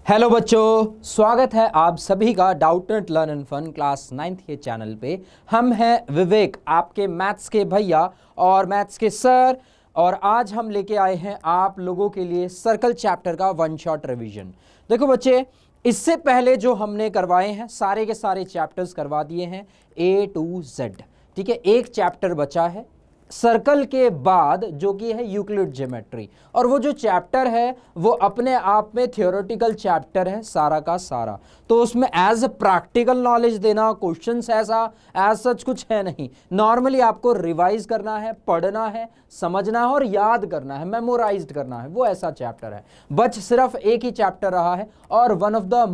Hello बच्चों, स्वागत है आप सभी का Doubtnet learn and fun class 9th के चैनल पे। हम हैं विवेक, आपके मैथ्स के भैया और मैथ्स के सर। और आज हम लेके आए हैं आप लोगों के लिए सर्कल चैप्टर का वन शॉट रिवीजन। देखो बच्चे, इससे पहले जो हमने करवाए हैं सारे के सारे चैप्टर्स करवा दिए हैं A to Z। ठीक है, एक चैप्टर बचा है सर्कल के बाद जो कि है यूक्लिड ज्योमेट्री। और वो जो चैप्टर है वो अपने आप में थियोरेटिकल चैप्टर है सारा का सारा। तो उसमें एज प्रैक्टिकल नॉलेज देना, क्वेश्चंस ऐसा एज सच कुछ है नहीं। नॉर्मली आपको रिवाइज करना है, पढ़ना है, समझना है और याद करना है, मेमोराइज्ड करना है, वो ऐसा चैप्टर है। बच सिर्फ एक ही चैप्टर रहा है और one of the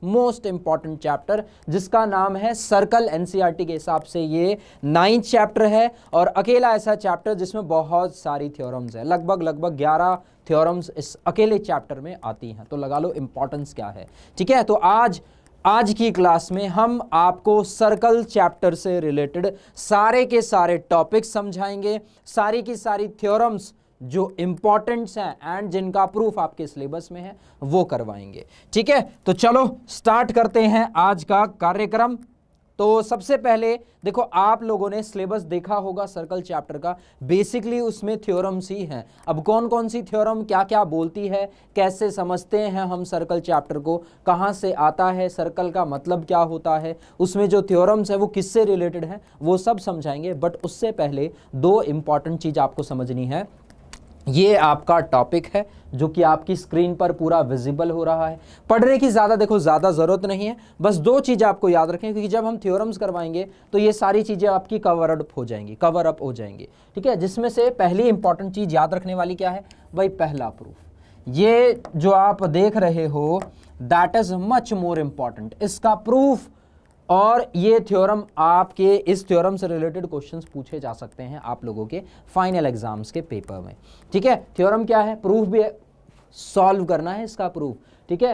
most important chapter जिसका नाम है सर्कल। एनसीईआरटी के हिसाब से ये 9th चैप्टर है और अकेला ऐसा चैप्टर जिसमें बहुत सारी थ्योरम्स है, लगभग 11 थ्योरम्स इस अकेले चैप्टर में आती हैं। तो लगा लो इंपॉर्टेंस क्या है। ठीक है, तो आज की क्लास में हम आपको सर्कल चैप्टर से रिलेटेड सारे के सारे टॉपिक्स समझाएंगे, सारी की सारी थ्योरम्स जो इंपॉर्टेंट्स हैं एंड जिनका प्रूफ आपके सिलेबस में है वो करवाएंगे। ठीक है, तो चलो स्टार्ट करते हैं आज का कार्यक्रम। तो सबसे पहले देखो, आप लोगों ने सिलेबस देखा होगा सर्कल चैप्टर का। बेसिकली उसमें थ्योरम्स ही हैं। अब कौन कौन सी थ्योरम क्या क्या बोलती है, कैसे समझते हैं हम सर्कल चैप्टर को, कहाँ से आता है, सर्कल का मतलब क्या होता है, उसमें जो थ्योरम्स है वो किससे रिलेटेड है, वो सब समझाएंगे। बट उससे पहले दो इंपॉर्टेंट चीज़ आपको समझनी है। ये आपका टॉपिक है जो कि आपकी स्क्रीन पर पूरा विजिबल हो रहा है। पढ़ने की ज़्यादा ज़रूरत नहीं है, बस दो चीज़ें आपको याद रखें, क्योंकि जब हम थ्योरम्स करवाएंगे तो ये सारी चीज़ें आपकी कवर अप हो जाएंगी। ठीक है, जिसमें से पहली इंपॉर्टेंट चीज़ याद रखने वाली क्या है भाई, पहला प्रूफ। ये जो आप देख रहे हो that is much more important, इसका प्रूफ। और ये थ्योरम आपके इस थ्योरम से रिलेटेड क्वेश्चंस पूछे जा सकते हैं आप लोगों के फाइनल एग्जाम्स के पेपर में। ठीक है, थ्योरम क्या है, प्रूफ भी सॉल्व करना है इसका प्रूफ। ठीक है,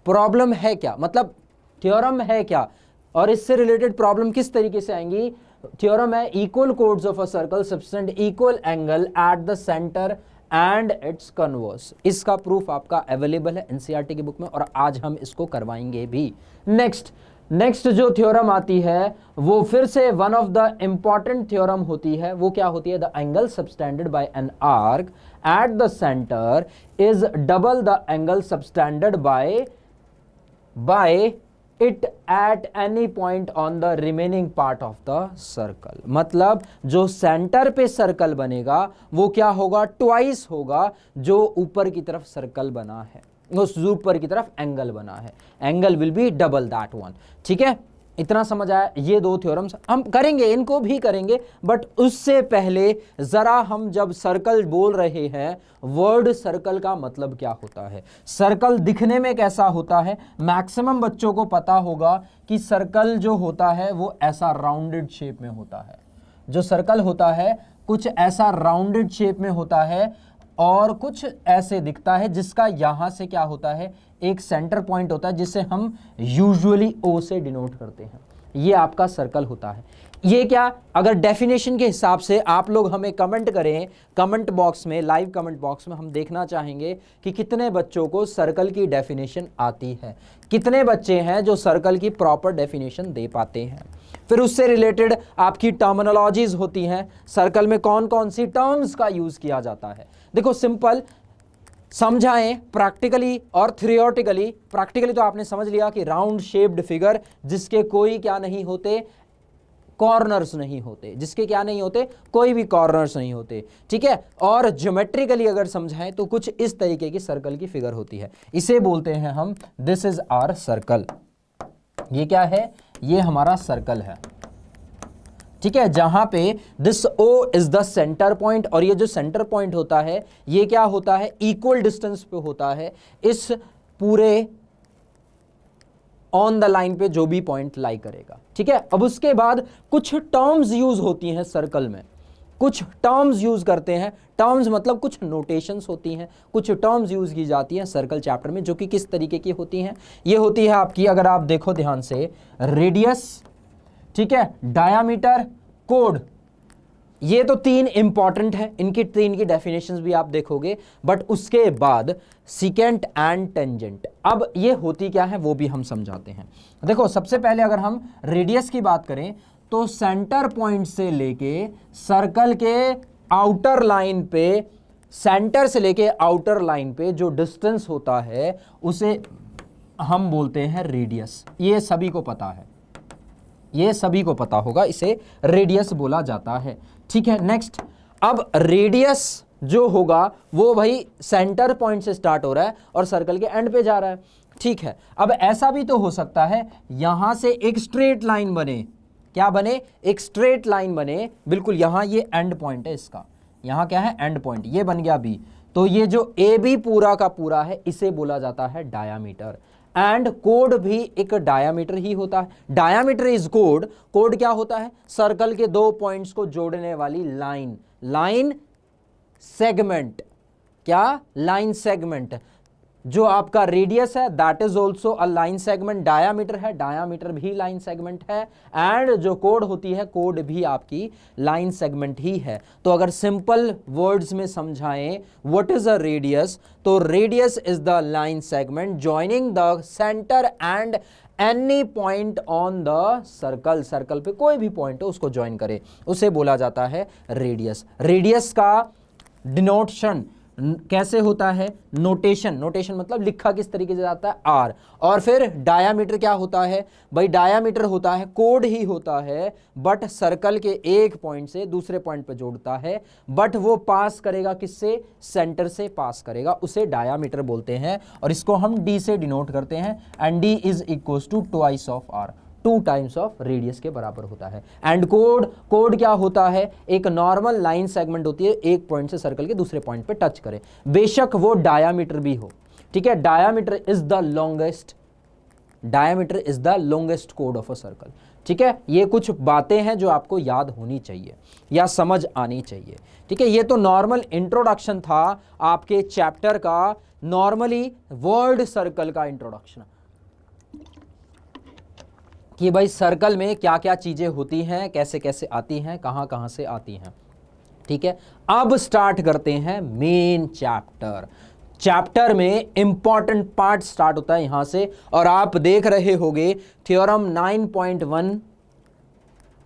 प्रॉब्लम है क्या, मतलब थ्योरम है क्या और इससे रिलेटेड प्रॉब्लम किस तरीके से आएंगी। थ्योरम है equal chords of a circle subtend equal angle eight the centre and it's converse. इसका प्रूफ आपका अवेलेबल है एनसीईआरटी की बुक में और आज हम इसको करवाएंगे भी। नेक्स्ट जो थ्योरम आती है वो फिर से one of the important theorem होती है। वो क्या होती है, the angle subtended bye an arc eight the centre is double the angle subtended bye it at any point on the remaining part of the circle. मतलब जो centre पे circle बनेगा वो क्या होगा, ट्वाइस होगा जो ऊपर की तरफ सर्कल बना है, उस ऊपर की तरफ एंगल बना है। Angle will B double that one. ठीक है, इतना समझ आया। ये दो थ्योरम्स हम करेंगे, इनको भी करेंगे, बट उससे पहले जरा हम जब सर्कल बोल रहे हैं, वर्ड सर्कल का मतलब क्या होता है, सर्कल दिखने में कैसा होता है। मैक्सिमम बच्चों को पता होगा कि सर्कल जो होता है वो ऐसा राउंडेड शेप में होता है। जो सर्कल होता है कुछ ऐसा राउंडेड शेप में होता है और कुछ ऐसे दिखता है, जिसका यहां से क्या होता है, एक सेंटर पॉइंट होता है जिसे हम यूजुअली ओ से डिनोट करते हैं। ये आपका सर्कल होता है। ये क्या, अगर डेफिनेशन के हिसाब से आप लोग हमें कमेंट करें, कमेंट बॉक्स में, लाइव कमेंट बॉक्स में हम देखना चाहेंगे कि कितने बच्चों को सर्कल की डेफिनेशन आती है, कितने बच्चे हैं जो सर्कल की प्रॉपर डेफिनेशन दे पाते हैं। फिर उससे रिलेटेड आपकी टर्मिनोलॉजीज होती हैं, सर्कल में कौन कौन सी टर्म्स का यूज किया जाता है। देखो सिंपल समझाएं प्रैक्टिकली और थियोरेटिकली। प्रैक्टिकली तो आपने समझ लिया कि राउंड शेप्ड फिगर जिसके कोई क्या नहीं होते, कॉर्नर्स नहीं होते, जिसके क्या नहीं होते, कोई भी कॉर्नर्स नहीं होते। ठीक है, और ज्योमेट्रिकली अगर समझाएं तो कुछ इस तरीके की सर्कल की फिगर होती है, इसे बोलते हैं हम दिस इज आवर सर्कल। ये क्या है, ये हमारा सर्कल है। ठीक है, जहां पे this O is the centre point, और ये जो सेंटर पॉइंट होता है ये क्या होता है, इक्वल डिस्टेंस पे होता है इस पूरे ऑन द लाइन पे जो भी पॉइंट लाई करेगा। ठीक है, अब उसके बाद कुछ टर्म्स यूज होती हैं सर्कल में, कुछ टर्म्स यूज करते हैं। टर्म्स मतलब कुछ नोटेशंस होती हैं, कुछ टर्म्स यूज की जाती हैं सर्कल चैप्टर में, जो कि किस तरीके की होती हैं। ये होती है आपकी, अगर आप देखो ध्यान से, रेडियस, ठीक है, डायामीटर, कोड, ये तो तीन इंपॉर्टेंट है, इनकी तीन की डेफिनेशंस भी आप देखोगे, बट उसके बाद सीकेंट एंड टेंजेंट। अब ये होती क्या है वो भी हम समझाते हैं। देखो सबसे पहले अगर हम रेडियस की बात करें तो सेंटर पॉइंट से लेके सर्कल के आउटर लाइन पे, सेंटर से लेके आउटर लाइन पे जो डिस्टेंस होता है उसे हम बोलते हैं रेडियस। ये सभी को पता है, ये सभी को पता होगा, इसे रेडियस बोला जाता है। ठीक है, नेक्स्ट। अब रेडियस जो होगा वो भाई सेंटर पॉइंट से स्टार्ट हो रहा है और सर्कल के एंड पे जा रहा है। ठीक है, अब ऐसा भी तो हो सकता है यहां से एक स्ट्रेट लाइन बने, क्या बने, एक स्ट्रेट लाइन बने, बिल्कुल यहां ये एंड पॉइंट है इसका, यहां क्या है, एंड पॉइंट, ये बन गया बी। तो ये जो ए बी पूरा का पूरा है इसे बोला जाता है डायामीटर। एंड कोड भी एक डायामीटर ही होता है। डायामीटर इज कोड, कोड क्या होता है, सर्कल के दो पॉइंट्स को जोड़ने वाली लाइन, लाइन सेगमेंट, क्या, लाइन सेगमेंट। जो आपका रेडियस है that is also a line segment, diameter है, डायामीटर भी लाइन सेगमेंट है, एंड जो कोड होती है कोड भी आपकी लाइन सेगमेंट ही है। तो अगर सिंपल वर्ड्स में समझाएं व्हाट इज अ रेडियस, तो radius is the line segment joining the centre and any point on the circle, circle पे कोई भी पॉइंट हो उसको ज्वाइन करे, उसे बोला जाता है रेडियस। रेडियस का डिनोटेशन कैसे होता है, नोटेशन, नोटेशन मतलब लिखा किस तरीके से जाता है, आर। और फिर डायामीटर क्या होता है भाई, डायामीटर होता है कोड ही होता है, बट सर्कल के एक पॉइंट से दूसरे पॉइंट पे जोड़ता है, बट वो पास करेगा किससे, सेंटर से पास करेगा, उसे डायामीटर बोलते हैं। और इसको हम डी से डिनोट करते हैं, and D is equals to twice of R, 2 times of radius के बराबर होता है। एंड कोड, कोड क्या होता है, एक नॉर्मल लाइन सेगमेंट होती है, एक पॉइंट से सर्कल के दूसरे पॉइंट पे टच करे, बेशक वो डायामीटर भी हो। ठीक है, diameter is the longest, diameter is the longest code of a circle. ठीक है, ये कुछ बातें हैं जो आपको याद होनी चाहिए या समझ आनी चाहिए। ठीक है, ये तो नॉर्मल इंट्रोडक्शन था आपके चैप्टर का, नॉर्मली वर्ड सर्कल का इंट्रोडक्शन, कि भाई सर्कल में क्या क्या चीजें होती हैं, कैसे कैसे आती हैं, कहां कहां से आती हैं। ठीक है, अब स्टार्ट करते हैं मेन चैप्टर। चैप्टर में इंपॉर्टेंट पार्ट स्टार्ट होता है यहां से, और आप देख रहे होंगे थ्योरम 9.1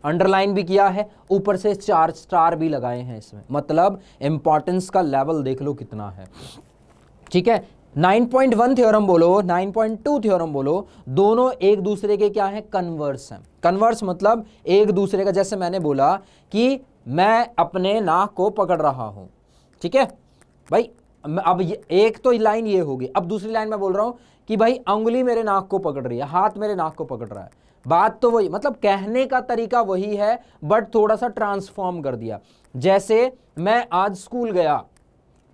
अंडरलाइन भी किया है, ऊपर से 4 स्टार भी लगाए हैं इसमें, मतलब इंपॉर्टेंस का लेवल देख लो कितना है। ठीक है, 9.1 थ्योरम बोलो, 9.2 थ्योरम बोलो, दोनों एक दूसरे के क्या है, कन्वर्स हैं। कन्वर्स मतलब एक दूसरे का, जैसे मैंने बोला कि मैं अपने नाक को पकड़ रहा हूं, ठीक है भाई, अब एक तो लाइन ये होगी, अब दूसरी लाइन में बोल रहा हूं कि भाई अंगुली मेरे नाक को पकड़ रही है, हाथ मेरे नाक को पकड़ रहा है, बात तो वही, मतलब कहने का तरीका वही है बट थोड़ा सा ट्रांसफॉर्म कर दिया। जैसे मैं आज स्कूल गया,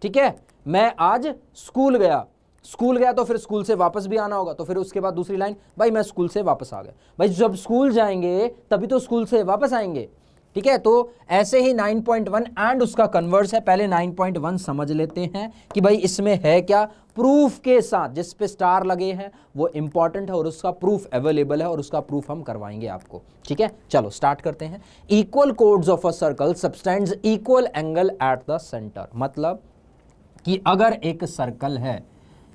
ठीक है, मैं आज स्कूल गया, स्कूल गया तो फिर स्कूल से वापस भी आना होगा, तो फिर उसके बाद दूसरी लाइन, भाई मैं स्कूल से वापस आ गया। भाई जब स्कूल जाएंगे तभी तो स्कूल से वापस आएंगे। ठीक है, तो ऐसे ही 9.1 एंड उसका कन्वर्स है। पहले 9.1 समझ लेते हैं कि भाई इसमें है क्या, प्रूफ के साथ, जिस पे स्टार लगे हैं वो इंपॉर्टेंट है और उसका प्रूफ अवेलेबल है और उसका प्रूफ हम करवाएंगे आपको। ठीक है, चलो स्टार्ट करते हैं। Equal chords of a circle subtends equal angle eight the centre, मतलब कि अगर एक सर्कल है,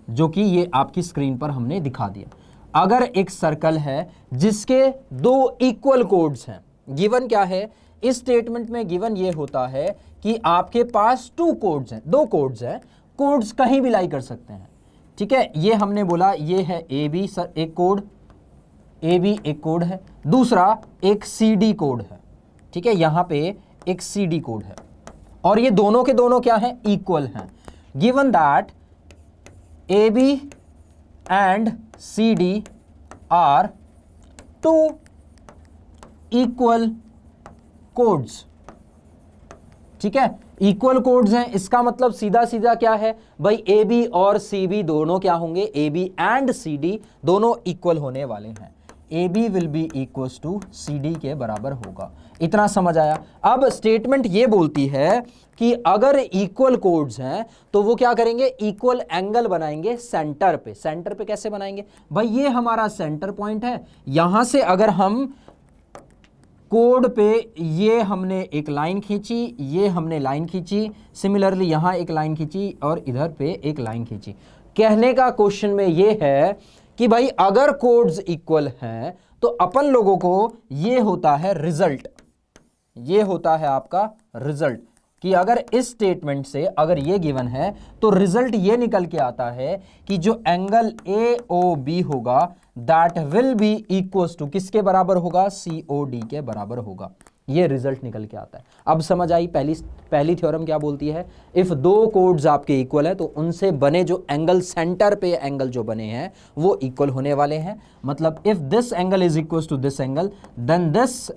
जो कि ये आपकी स्क्रीन पर हमने दिखा दिया, अगर एक सर्कल है जिसके 2 इक्वल कोड्स हैं, गिवन क्या है इस स्टेटमेंट में, गिवन ये होता है कि आपके पास 2 कोड्स हैं, 2 कोड्स हैं, कोड्स कहीं भी लाई कर सकते हैं। ठीक है, ये हमने बोला ये है ए बी, सर एक कोड ए बी एक कोड है, दूसरा एक सी डी कोड है। ठीक है, यहां पे एक सी डी कोड है और ये दोनों के दोनों क्या है, इक्वल हैं। Given that A B and C D are 2 equal chords. ठीक है, इक्वल कोड्स हैं, इसका मतलब सीधा सीधा क्या है भाई, ए बी और सी बी दोनों क्या होंगे, A B and C D दोनों इक्वल होने वाले हैं। A B will be equals to C D के बराबर होगा। इतना समझ आया। अब स्टेटमेंट ये बोलती है कि अगर इक्वल कोड्स हैं तो वो क्या करेंगे, इक्वल एंगल बनाएंगे सेंटर पे। सेंटर पे कैसे बनाएंगे भाई, ये हमारा सेंटर पॉइंट है, यहां से अगर हम कोड पे ये हमने एक लाइन खींची, ये हमने लाइन खींची, सिमिलरली यहां एक लाइन खींची और इधर पे एक लाइन खींची। कहने का क्वेश्चन में ये है कि भाई अगर कोड्स इक्वल हैं तो अपन लोगों को ये होता है रिजल्ट, ये होता है आपका रिजल्ट कि अगर इस स्टेटमेंट से अगर ये गिवन है तो रिजल्ट ये निकल के आता है कि जो एंगल AOB होगा that will be equals to किसके बराबर होगा, COD के बराबर होगा। ये रिजल्ट निकल के आता है। अब समझ आई पहली थ्योरम क्या बोलती है, इफ दो कोड्स आपके इक्वल है तो उनसे बने जो एंगल, सेंटर पे एंगल जो बने हैं वो इक्वल होने वाले हैं। मतलब if this angle is equal to this angle then this,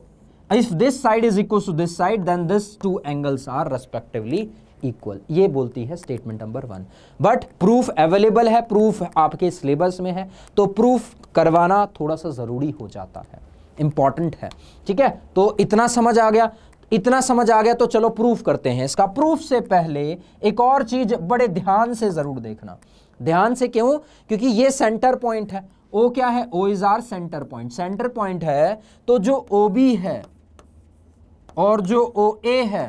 if this side is equal to this side then this two angles are respectively equal। ये बोलती है statement number 1। But proof available है, proof आपके syllabus में है, तो proof करवाना थोड़ा सा जरूरी हो जाता है, इंपॉर्टेंट है। ठीक है, तो इतना समझ आ गया, इतना समझ आ गया तो चलो प्रूफ करते हैं इसका। प्रूफ से पहले एक और चीज बड़े ध्यान से जरूर देखना। ध्यान से क्यों? क्योंकि ये सेंटर पॉइंट है। ओ क्या है? O is our centre point. Centre point है तो जो OB है और जो OA है,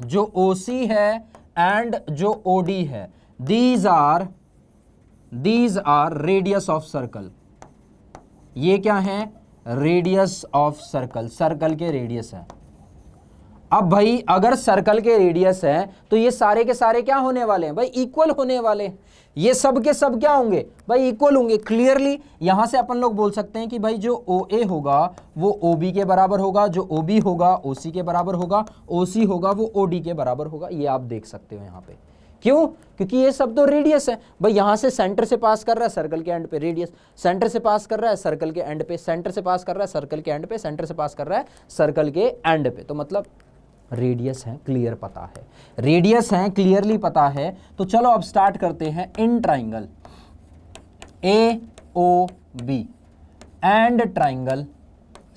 जो OC है एंड जो OD है, these are radius of circle. ये क्या है? रेडियस ऑफ सर्कल, सर्कल के रेडियस है। अब भाई अगर सर्कल के रेडियस है तो ये सारे के सारे क्या होने वाले हैं भाई? इक्वल होने वाले हैं। ये सब के सब क्या होंगे भाई? इक्वल होंगे। क्लियरली यहां से अपन लोग बोल सकते हैं कि भाई जो OA होगा वो OB के बराबर होगा, जो OB होगा OC के बराबर होगा, OC होगा वो OD के बराबर होगा। ये आप देख सकते हो यहां पे। क्यों? क्योंकि ये सब तो रेडियस है भाई। यहां से सेंटर से पास कर रहा है सर्कल के एंड पे रेडियस, सेंटर से पास कर रहा है सर्कल के एंड पे, सेंटर से पास कर रहा है सर्कल के एंड पे, सेंटर से पास कर रहा है सर्कल के एंड पे। तो मतलब रेडियस है, क्लियर पता है, रेडियस है, क्लियरली पता है। तो चलो अब स्टार्ट करते हैं। In triangle AOB and triangle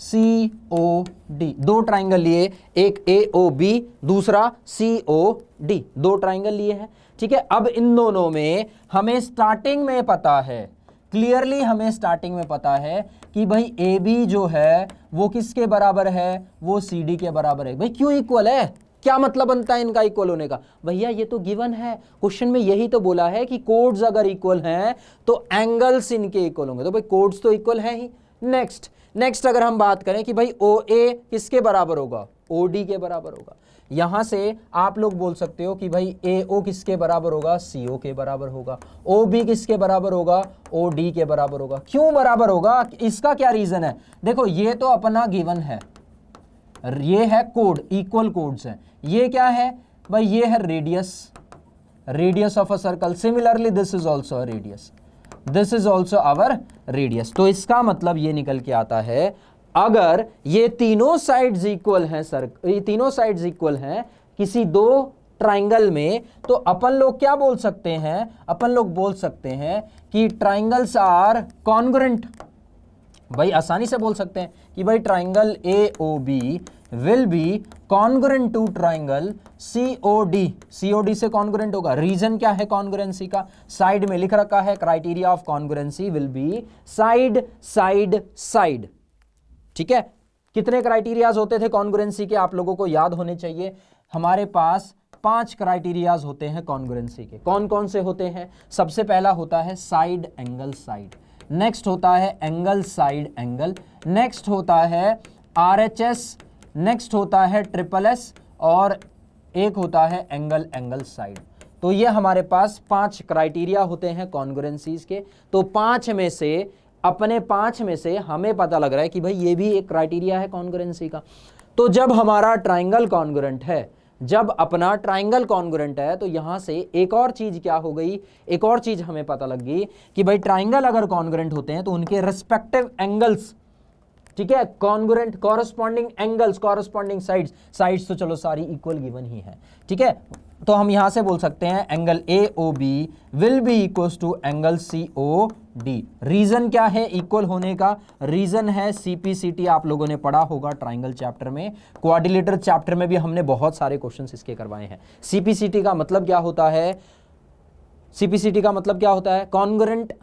COD, दो ट्राइंगल लिए, एक AOB दूसरा COD, दो ट्राइंगल लिए हैं। ठीक है, अब इन दोनों में हमें स्टार्टिंग में पता है, क्लियरली हमें स्टार्टिंग में पता है कि भाई AB जो है वो किसके बराबर है? वो CD के बराबर है। भाई क्यों इक्वल है? क्या मतलब बनता है इनका इक्वल होने का? भैया ये तो गिवन है, क्वेश्चन में यही तो बोला है कि कोड्स अगर इक्वल हैं तो एंगल्स इनके इक्वल होंगे। तो भाई कोड्स तो इक्वल है ही। नेक्स्ट अगर हम बात करें कि भाई OA किसके बराबर होगा? OD के बराबर होगा। यहां से आप लोग बोल सकते हो कि भाई AO किसके बराबर होगा? CO के बराबर होगा। OB किसके बराबर होगा? OD के बराबर होगा। क्यों बराबर होगा? इसका क्या रीजन है? देखो ये तो अपना गिवन है, ये है कोड, इक्वल कोड्स हैं। ये क्या है भाई? ये है radius of a circle. Similarly this is also radius, this is also our radius. तो इसका मतलब ये निकल के आता है अगर ये तीनों साइड्स इक्वल हैं ये तीनों साइड्स इक्वल हैं किसी दो ट्राइंगल में, तो अपन लोग क्या बोल सकते हैं? अपन लोग बोल सकते हैं कि ट्राइंगल्स आर कॉन्ग्रुएंट। भाई आसानी से बोल सकते हैं कि भाई triangle AOB will be congruent to triangle COD। COD से कॉन्ग्रुएंट होगा। रीजन क्या है कॉन्ग्रुएंसी का? साइड में लिख रखा है, criteria of congruency will be side side side. ठीक है, कितने क्राइटेरियाज होते थे कॉन्ग्रुएंसी के? आप लोगों को याद होने चाहिए। हमारे पास 5 क्राइटेरियाज होते हैं कॉन्ग्रुएंसी के। कौन कौन से होते हैं? सबसे पहला होता है साइड एंगल साइड, नेक्स्ट होता है एंगल साइड एंगल, नेक्स्ट होता है RHS, नेक्स्ट होता है SSS और एक होता है एंगल एंगल साइड। तो ये हमारे पास 5 क्राइटेरिया होते हैं कॉन्ग्रुएंसीज के। तो 5 में से, अपने 5 में से हमें पता लग रहा है कि भाई ये भी एक क्राइटेरिया है कॉन्ग्रुएंसी का। तो जब हमारा ट्राइंगल कॉन्ग्रुएंट है, जब अपना ट्राइंगल कॉन्ग्रुएंट है, तो यहां से एक और चीज क्या हो गई? एक और चीज हमें पता लग गई कि भाई ट्राइंगल अगर कॉन्ग्रुएंट होते हैं तो उनके रिस्पेक्टिव एंगल्स, ठीक है, congruent corresponding angles, corresponding sides तो चलो सारी इक्वल गिवन ही है। ठीक है, तो हम यहां से बोल सकते हैं angle AOB will be equals to angle COD। Reason क्या है इक्वल होने का? रीजन है CPCT, आप लोगों ने पढ़ा होगा ट्राइंगल चैप्टर में, क्वाड्रिलेटरल चैप्टर में भी हमने बहुत सारे क्वेश्चंस इसके करवाए हैं। CPCT का मतलब क्या होता है? CPCT का मतलब क्या होता है? Congruent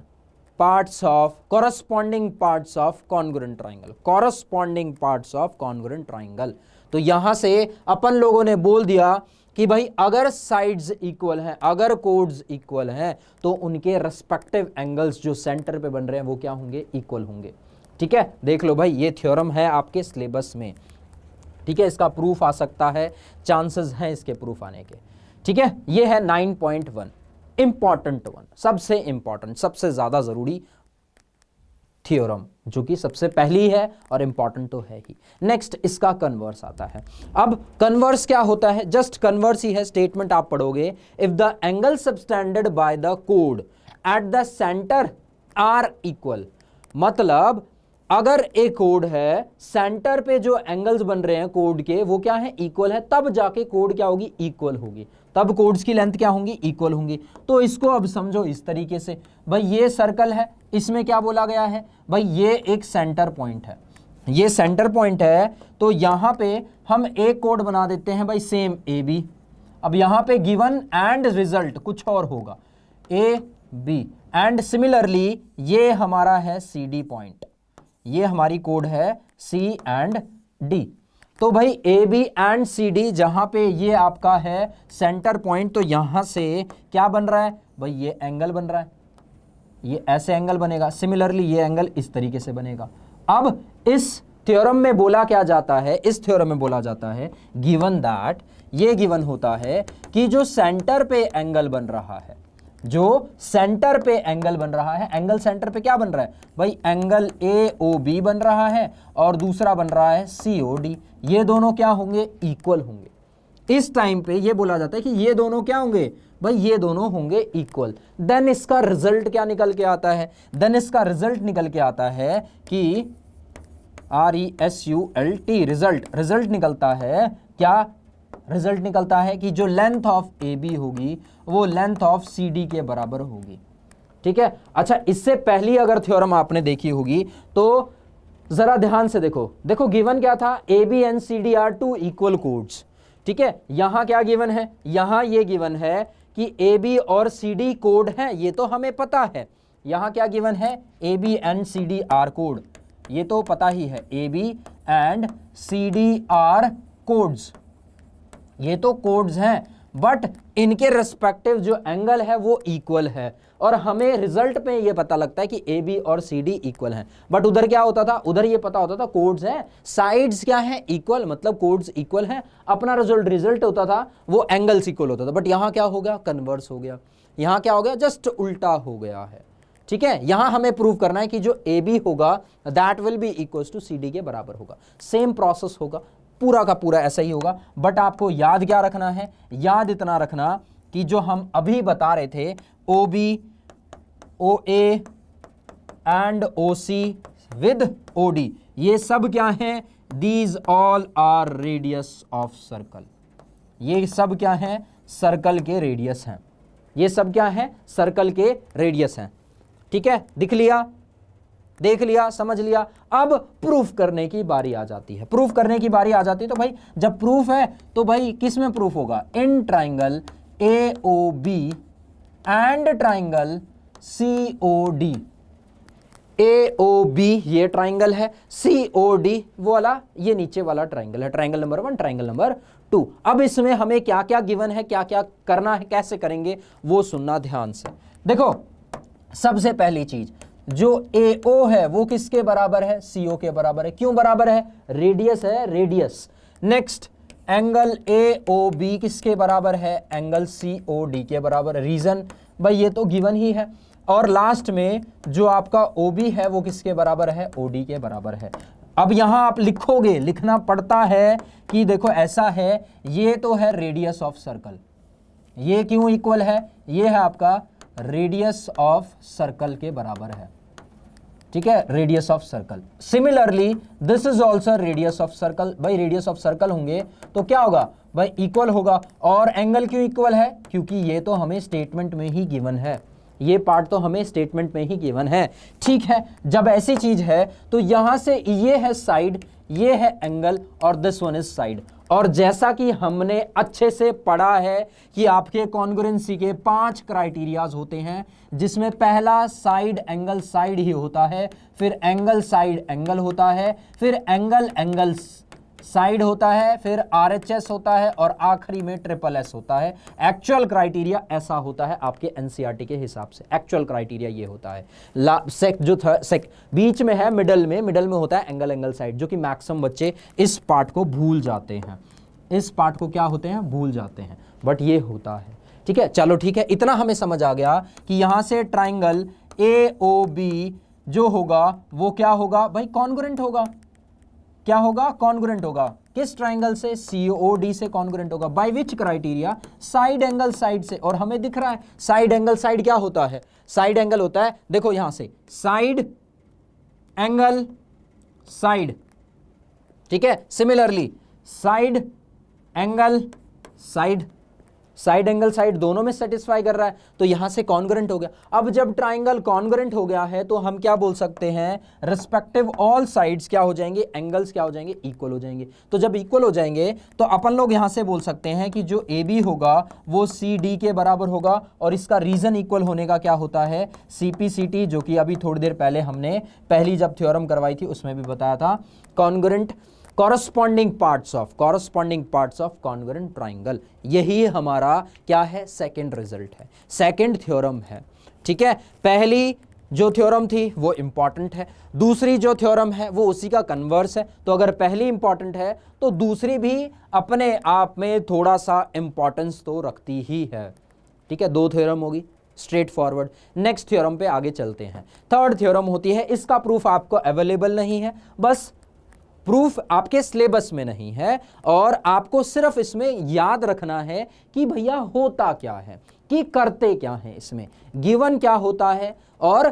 parts of corresponding parts of congruent triangle, corresponding parts of congruent triangle. तो यहां से अपन लोगों ने बोल दिया कि भाई अगर साइड्स इक्वल हैं, अगर कोड्स इक्वल हैं, तो उनके रेस्पेक्टिव एंगल्स जो सेंटर पे बन रहे हैं वो क्या होंगे, इक्वल होंगे। ठीक है, देख लो भाई, ये थ्योरम है आपके सिलेबस में। ठीक है, इसका प्रूफ आ सकता है, चांसेस हैं इसके प्रूफ आने के। ठीक है, ये है 9.1 इंपॉर्टेंट वन, सबसे इंपॉर्टेंट, सबसे ज्यादा जरूरी थ्योरम, जो कि सबसे पहली है और इंपॉर्टेंट तो है ही। नेक्स्ट इसका कन्वर्स आता है। अब कन्वर्स क्या होता है, जस्ट कन्वर्स ही है, स्टेटमेंट आप पढ़ोगे, if the angle subtended by the कोड at the centre are equal, मतलब अगर एक कोड है, सेंटर पे जो एंगल्स बन रहे हैं कोड के वो क्या है, इक्वल है, तब जाके कोड क्या होगी, इक्वल होगी, तब कोड्स की लेंथ क्या होंगी, इक्वल होंगी। तो इसको अब समझो इस तरीके से, भाई ये सर्कल है, इसमें क्या बोला गया है, भाई ये एक सेंटर पॉइंट है, ये सेंटर पॉइंट है, तो यहां पे हम एक कोड बना देते हैं भाई सेम ए बी। अब यहां पे गिवन एंड रिजल्ट कुछ और होगा, ए बी, एंड सिमिलरली ये हमारा है सी डी पॉइंट, ये हमारी कोड है सी एंड डी। तो भाई A B and C D, जहां पे ये आपका है सेंटर पॉइंट, तो यहां से क्या बन रहा है भाई, ये एंगल बन रहा है, ये ऐसे एंगल बनेगा, सिमिलरली ये एंगल इस तरीके से बनेगा। अब इस थ्योरम में बोला क्या जाता है, इस थ्योरम में बोला जाता है, गिवन दैट, ये गिवन होता है कि जो सेंटर पे एंगल बन रहा है, जो सेंटर पे एंगल बन रहा है, एंगल सेंटर पे क्या बन रहा है भाई, एंगल ए ओ बी बन रहा है और दूसरा बन रहा है सी ओ डी, ये दोनों क्या होंगे, इक्वल होंगे। इस टाइम पे ये बोला जाता है कि ये दोनों क्या होंगे भाई, ये दोनों होंगे इक्वल। देन इसका रिजल्ट क्या निकल के आता है, देन इसका रिजल्ट निकल के आता है कि RESULT, रिजल्ट निकलता है क्या, रिजल्ट निकलता है कि जो लेंथ ऑफ ए बी होगी वो लेंथ ऑफ सी डी के बराबर होगी। ठीक है, अच्छा इससे पहली अगर थ्योरम आपने देखी होगी तो जरा ध्यान से देखो, देखो गिवन क्या था, A B and C D are two equal chords. ठीक है, यहां क्या गिवन है, यहां ये गिवन है कि ए बी और सी डी कोड है, ये तो हमें पता है। यहां क्या गिवन है, A B and C D are कोड, ये तो पता ही है, A B and C D are chords, ये तो कोड्स हैं, बट इनके रेस्पेक्टिव जो एंगल है वो इक्वल है, और हमें रिजल्ट में ये पता लगता है कि ए बी और सी डी इक्वल हैं। बट उधर क्या होता था, उधर ये पता होता था कोड्स हैं, साइड्स क्या है, इक्वल, मतलब कोड्स इक्वल हैं, अपना रिजल्ट होता था वो एंगल्स इक्वल होता था। बट यहां क्या हो गया, कन्वर्स हो गया, यहां क्या हो गया, जस्ट उल्टा हो गया है। ठीक है, यहां हमें प्रूव करना है कि जो ए बी होगा that will be equal to C D के बराबर होगा, सेम प्रोसेस होगा, पूरा का पूरा ऐसा ही होगा। बट आपको याद क्या रखना है, याद इतना रखना कि जो हम अभी बता रहे थे, O B, O A and O C with O D, ये सब क्या हैं, these all are radius of circle, ये सब क्या हैं, सर्कल के रेडियस हैं, ये सब क्या है, सर्कल के रेडियस हैं। ठीक है, दिख लिया, देख लिया, समझ लिया। अब प्रूफ करने की बारी आ जाती है, प्रूफ करने की बारी आ जाती है। तो भाई जब प्रूफ है तो भाई किस में प्रूफ होगा, in triangle A O B and triangle C O D. A O B ये ट्राइंगल है, सी ओ डी वो वाला, ये नीचे वाला ट्राइंगल है, ट्राइंगल नंबर 1, ट्राइंगल नंबर 2। अब इसमें हमें क्या क्या गिवन है, क्या क्या करना है, कैसे करेंगे वो सुनना ध्यान से। देखो सबसे पहली चीज, जो AO है वो किसके बराबर है, CO के बराबर है। क्यों बराबर है, रेडियस है, रेडियस। नेक्स्ट एंगल AOB किसके बराबर है, एंगल COD के बराबर है। रीजन भाई ये तो गिवन ही है। और लास्ट में जो आपका OB है वो किसके बराबर है, OD के बराबर है। अब यहां आप लिखोगे, लिखना पड़ता है कि देखो ऐसा है, ये तो है रेडियस ऑफ सर्कल, ये क्यों इक्वल है, ये है आपका रेडियस ऑफ सर्कल के बराबर है। ठीक है, radius of circle. Similarly this is also radius of circle. भाई रेडियस ऑफ सर्कल होंगे तो क्या होगा भाई, इक्वल होगा। और एंगल क्यों इक्वल है, क्योंकि ये तो हमें स्टेटमेंट में ही गिवन है, ये पार्ट तो हमें स्टेटमेंट में ही गिवन है। ठीक है, जब ऐसी चीज है तो यहां से ये है साइड, ये है एंगल और दिस वन इज साइड। और जैसा कि हमने अच्छे से पढ़ा है कि आपके कॉन्ग्रुएंसी के 5 क्राइटेरियाज होते हैं, जिसमें पहला साइड एंगल साइड ही होता है, फिर एंगल साइड एंगल होता है, फिर एंगल एंगल साइड होता है, फिर RHS होता है और आखिरी में SSS होता है। एक्चुअल क्राइटेरिया ऐसा होता है आपके NCERT के हिसाब से। एक्चुअल क्राइटेरिया ये होता है। बीच में है, मिडल में होता है एंगल एंगल साइड, जो कि मैक्सिमम बच्चे इस पार्ट को भूल जाते हैं। इस पार्ट को क्या होते हैं, भूल जाते हैं, बट ये होता है। ठीक है, चलो ठीक है, इतना हमें समझ आ गया कि यहां से ट्राइंगल AOB जो होगा वो क्या होगा भाई, कॉन्ग्रुएंट होगा। क्या होगा, कॉन्ग्रुएंट होगा। किस ट्राइंगल से, COD से कॉन्ग्रुएंट होगा। Bye which criteria, side angle side से। और हमें दिख रहा है साइड एंगल साइड क्या होता है, साइड एंगल होता है, देखो यहां से साइड एंगल साइड, ठीक है। Similarly side angle side, side angle side दोनों में सेटिस्फाई कर रहा है, तो यहां से कॉन्ग्रुएंट हो गया। अब जब ट्राइंगल कॉन्ग्रुएंट हो गया है तो हम क्या बोल सकते हैं, रिस्पेक्टिव ऑल साइड्स क्या हो जाएंगे, एंगल्स क्या हो जाएंगे, इक्वल हो जाएंगे। तो जब इक्वल हो जाएंगे तो अपन लोग यहां से बोल सकते हैं कि जो AB होगा वो CD के बराबर होगा। और इसका रीजन इक्वल होने का क्या होता है, CPCT, जो कि अभी थोड़ी देर पहले हमने पहली जब थ्योरम करवाई थी उसमें भी बताया था। Congruent corresponding parts of congruent triangle, यही हमारा क्या है, सेकंड रिजल्ट है, सेकंड थ्योरम है। ठीक है, पहली जो थ्योरम थी वो इंपॉर्टेंट है, दूसरी जो थ्योरम है वो उसी का कन्वर्स है। तो अगर पहली इंपॉर्टेंट है तो दूसरी भी अपने आप में थोड़ा सा इंपॉर्टेंस तो रखती ही है। ठीक है, 2 थ्योरम होगी, स्ट्रेट फॉरवर्ड। नेक्स्ट थ्योरम पे आगे चलते हैं। थर्ड थ्योरम होती है, इसका प्रूफ आपको अवेलेबल नहीं है, बस प्रूफ आपके सिलेबस में नहीं है, और आपको सिर्फ इसमें याद रखना है कि भैया होता क्या है, कि करते क्या है, इसमें गिवन क्या होता है और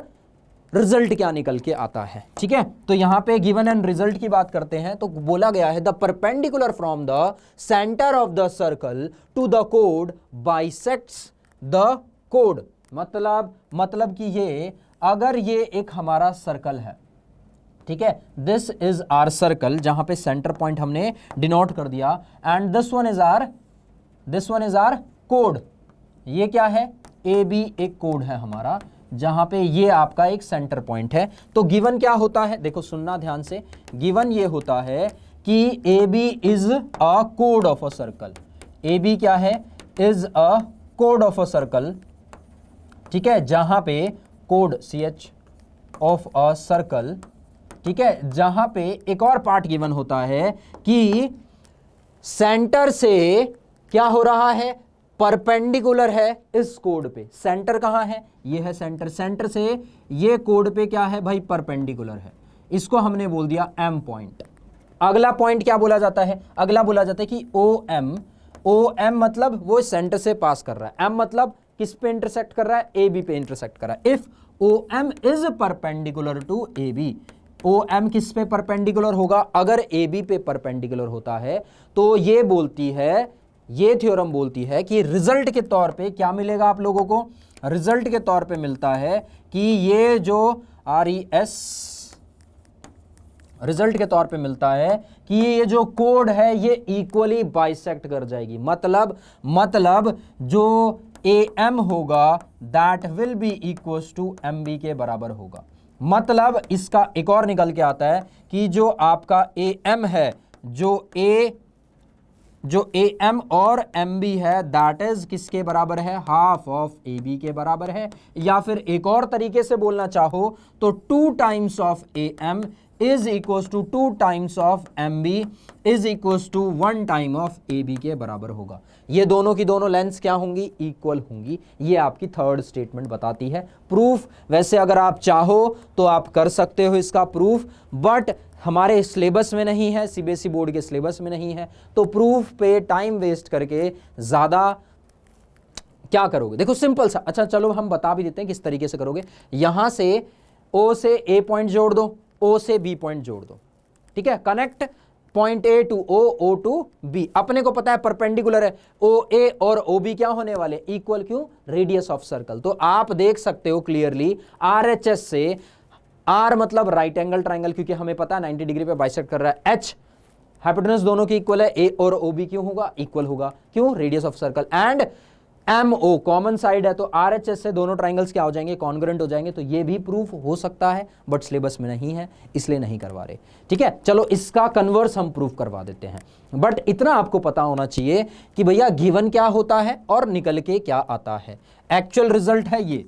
रिजल्ट क्या निकल के आता है। ठीक है, तो यहां पे गिवन एंड रिजल्ट की बात करते हैं तो बोला गया है the perpendicular from the centre of the circle to the code bisects the code. मतलब कि ये, अगर ये एक हमारा सर्कल है, ठीक है, दिस इज आर सर्कल, जहां पे सेंटर पॉइंट हमने डिनोट कर दिया, and this one is are कोड। ये क्या है, AB एक कोड है हमारा, जहां पे ये आपका एक सेंटर पॉइंट है। तो गिवन क्या होता है, देखो सुनना ध्यान से, गिवन ये होता है कि AB is a code of a circle. AB क्या है, is a code of a circle. ठीक है, जहां पे code CH of a circle, ठीक है, जहां पे एक और पार्ट गिवन होता है कि सेंटर से क्या हो रहा है, परपेंडिकुलर है इस कोड पे। सेंटर कहां है, ये है सेंटर, सेंटर से ये कोड पे क्या है भाई, परपेंडिकुलर है। इसको हमने बोल दिया M पॉइंट। अगला पॉइंट क्या बोला जाता है, अगला बोला जाता है कि OM मतलब वो सेंटर से पास कर रहा है, M मतलब किस पे इंटरसेक्ट कर रहा है, AB पे इंटरसेक्ट कर रहा है। If OM is perpendicular to AB, OM किस पे परपेंडिकुलर होगा, अगर AB पे परपेंडिकुलर होता है, तो ये बोलती है, ये थ्योरम बोलती है कि रिजल्ट के तौर पे क्या मिलेगा आप लोगों को, रिजल्ट के तौर पे मिलता है कि ये जो RES रिजल्ट के तौर पे मिलता है कि ये जो कोड है ये इक्वली बाइसेक्ट कर जाएगी। मतलब जो AM होगा that will be equals to MB के बराबर होगा। मतलब इसका एक और निकल के आता है कि जो आपका AM है, जो AM और MB है दैट इज किसके बराबर है, हाफ ऑफ AB के बराबर है। या फिर एक और तरीके से बोलना चाहो तो 2 times of AM is equals to 2 times of MB is equals to 1 time of AB के बराबर होगा। ये दोनों की दोनों लेंथ्स क्या होंगी, इक्वल होंगी। ये आपकी थर्ड स्टेटमेंट बताती है। प्रूफ वैसे अगर आप चाहो तो आप कर सकते हो इसका प्रूफ, बट हमारे सिलेबस में नहीं है, CBSE बोर्ड के सिलेबस में नहीं है, तो प्रूफ पे टाइम वेस्ट करके ज़्यादा क्या करोगे। देखो सिंपल सा, अच्छा चलो हम बता भी देते हैं किस तरीके से करोगे। यहां से O से A पॉइंट जोड़ दो, O से B पॉइंट जोड़ दो, ठीक है, connect point A to O, O to B। अपने को पता है परपेंडिकुलर है, OA और OB क्या होने वाले, इक्वल, क्यों, रेडियस ऑफ सर्कल। तो आप देख सकते हो क्लियरली RHS से आर मतलब राइट एंगल ट्राइंगल, क्योंकि हमें पता है 90 डिग्री पे बाइसेक्ट कर रहा है। एच हाइपोटेनस दोनों की इक्वल है, ए और ओ भी क्यों होगा, इक्वल होगा, क्यों, radius of circle. And M O common side है, तो आर एच एस से दोनों ट्राइंगल्स क्या हो जाएंगे, कॉन्ग्रुएंट हो जाएंगे। तो ये भी प्रूफ हो सकता है, बट सिलेबस में नहीं है, इसलिए नहीं करवा रहे। ठीक है, चलो इसका कन्वर्स हम प्रूफ करवा देते हैं। बट इतना आपको पता होना चाहिए कि भैया गिवन क्या होता है और निकल के क्या आता है। एक्चुअल रिजल्ट है ये,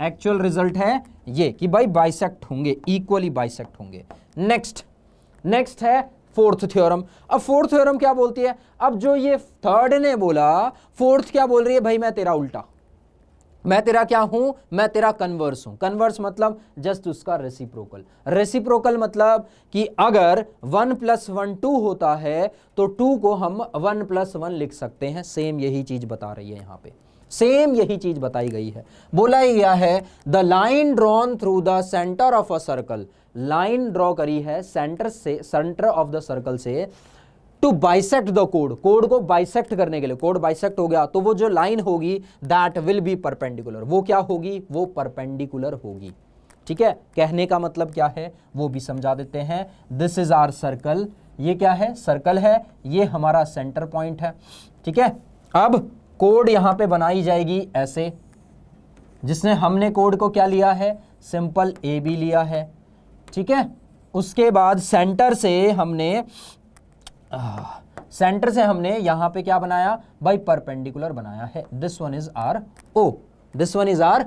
एक्चुअल रिजल्ट है ये कि भाई बाइसेक्ट होंगे, इक्वली बाइसेक्ट होंगे। नेक्स्ट है फोर्थ थ्योरम। अब फोर्थ थ्योरम क्या बोलती है, अब जो ये थर्ड ने बोला, फोर्थ क्या बोल रही है, भाई मैं तेरा उल्टा, मैं तेरा क्या हूं, मैं तेरा कन्वर्स हूं। कन्वर्स मतलब जस्ट उसका रेसिप्रोकल। रेसिप्रोकल मतलब कि अगर 1 + 1 2 होता है तो 2 को हम 1 + 1 लिख सकते हैं। सेम यही चीज बता रही है यहां पे, सेम यही चीज बताई गई है। बोला गया है the line drawn through the centre of a circle, line draw करी है सेंटर से, सेंटर ऑफ द सर्कल से, टू बाइसेक्ट द कोड, कोड को बाइसेक्ट करने के लिए। कोड बाइसेक्ट हो गया तो वो जो लाइन होगी दैट विल बी परपेंडिकुलर, वो क्या होगी, वो परपेंडिकुलर होगी। ठीक है, कहने का मतलब क्या है वो भी समझा देते हैं। दिस इज आवर सर्कल, ये क्या है, सर्कल है, ये हमारा सेंटर पॉइंट है। ठीक है, अब कोड यहां पे बनाई जाएगी ऐसे, जिसने हमने कोड को क्या लिया है, सिंपल ए बी लिया है। ठीक है, उसके बाद सेंटर से हमने यहां पे क्या बनाया भाई, परपेंडिकुलर बनाया है। This one is R O, this one is R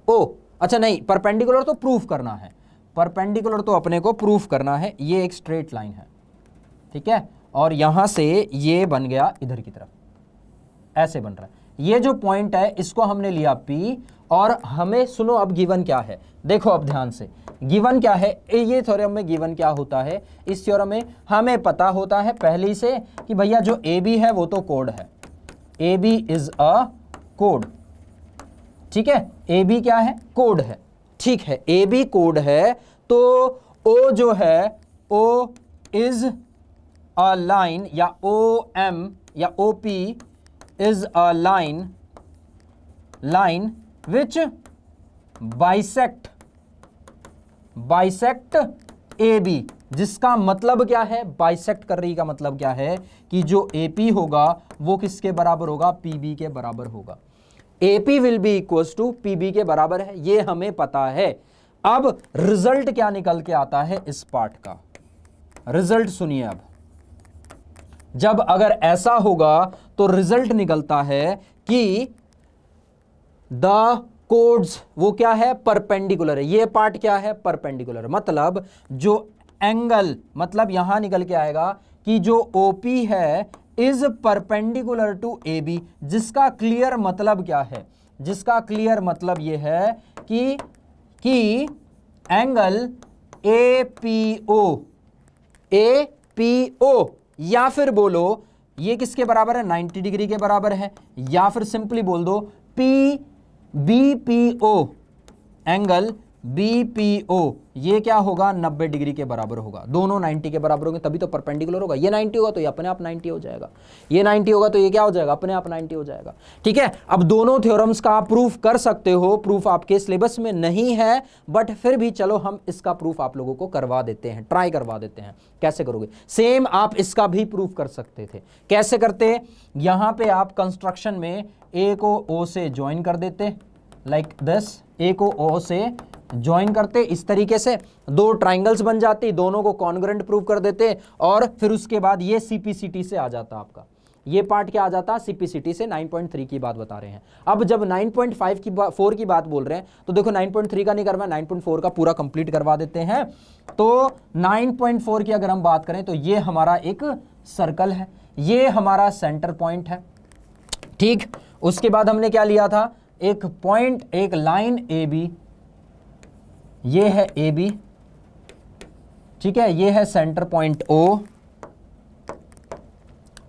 O. अच्छा नहीं, परपेंडिकुलर तो प्रूफ करना है, परपेंडिकुलर तो अपने को प्रूफ करना है। ये एक स्ट्रेट लाइन है, ठीक है, और यहां से ये बन गया इधर की तरफ, ऐसे बन रहा है। ये जो पॉइंट है इसको हमने लिया P, और हमें सुनो अब गिवन क्या है, देखो अब ध्यान से, गिवन क्या है, ये थ्योरम में गिवन क्या होता है। इस थ्योरम में हमें पता होता है पहले से कि भैया जो AB है वो तो कोड है, AB इज अ कोड। ठीक है, AB क्या है, कोड है। ठीक है, AB कोड है, तो O जो है, O इज अ लाइन, या OM या OP is a line which bisect AB, जिसका मतलब क्या है, बाइसेक्ट कर रही का मतलब क्या है कि जो AP होगा वो किसके बराबर होगा, PB के बराबर होगा। AP will be equals to PB के बराबर है, ये हमें पता है। अब रिजल्ट क्या निकल के आता है इस पार्ट का, रिजल्ट सुनिए। अब जब अगर ऐसा होगा तो रिजल्ट निकलता है कि द कोड्स वो क्या है, परपेंडिकुलर है। ये पार्ट क्या है, परपेंडिकुलर, मतलब जो एंगल, मतलब यहां निकल के आएगा कि जो OP है इज परपेंडिकुलर टू AB, जिसका क्लियर मतलब क्या है, जिसका क्लियर मतलब ये है कि एंगल APO, या फिर बोलो ये किसके बराबर है, 90 डिग्री के बराबर है, या फिर सिंपली बोल दो BPO, एंगल BPO ये क्या होगा, 90 डिग्री के बराबर होगा। दोनों 90 के बराबर होंगे तभी तो परपेंडिकुलर होगा। ये 90 होगा तो ये अपने आप 90 हो जाएगा, ये 90 होगा तो ये क्या हो जाएगा, अपने आप 90 हो जाएगा। ठीक है, अब दोनों थ्योरम्स का आप प्रूफ कर सकते हो, प्रूफ आपके सिलेबस में नहीं है, बट फिर भी चलो हम इसका प्रूफ आप लोगों को करवा देते हैं, ट्राई करवा देते हैं। कैसे करोगे, सेम आप इसका भी प्रूफ कर सकते थे। कैसे करते, यहां पे आप कंस्ट्रक्शन में ए को ओ से ज्वाइन कर देते, लाइक दिस, ए को ओ से ज्वाइन करते, इस तरीके से दो ट्राइंगल्स बन जाती, दोनों को कॉन्ग्रुएंट प्रूव कर देते, और फिर उसके बाद ये CPCT से आ जाता आपका, ये पार्ट क्या आ जाता, CPCT से। 9.3 की बात बता रहे हैं। अब जब 9.5 की 4 की बात बोल रहे हैं तो देखो 9.3 का नहीं करवा, 9.4 का पूरा कंप्लीट करवा देते हैं। तो 9.4 की अगर हम बात करें तो ये हमारा एक सर्कल है, ये हमारा सेंटर पॉइंट है। ठीक, उसके बाद हमने क्या लिया था, एक पॉइंट, एक लाइन AB, ये है AB, ठीक है, ये है सेंटर पॉइंट O।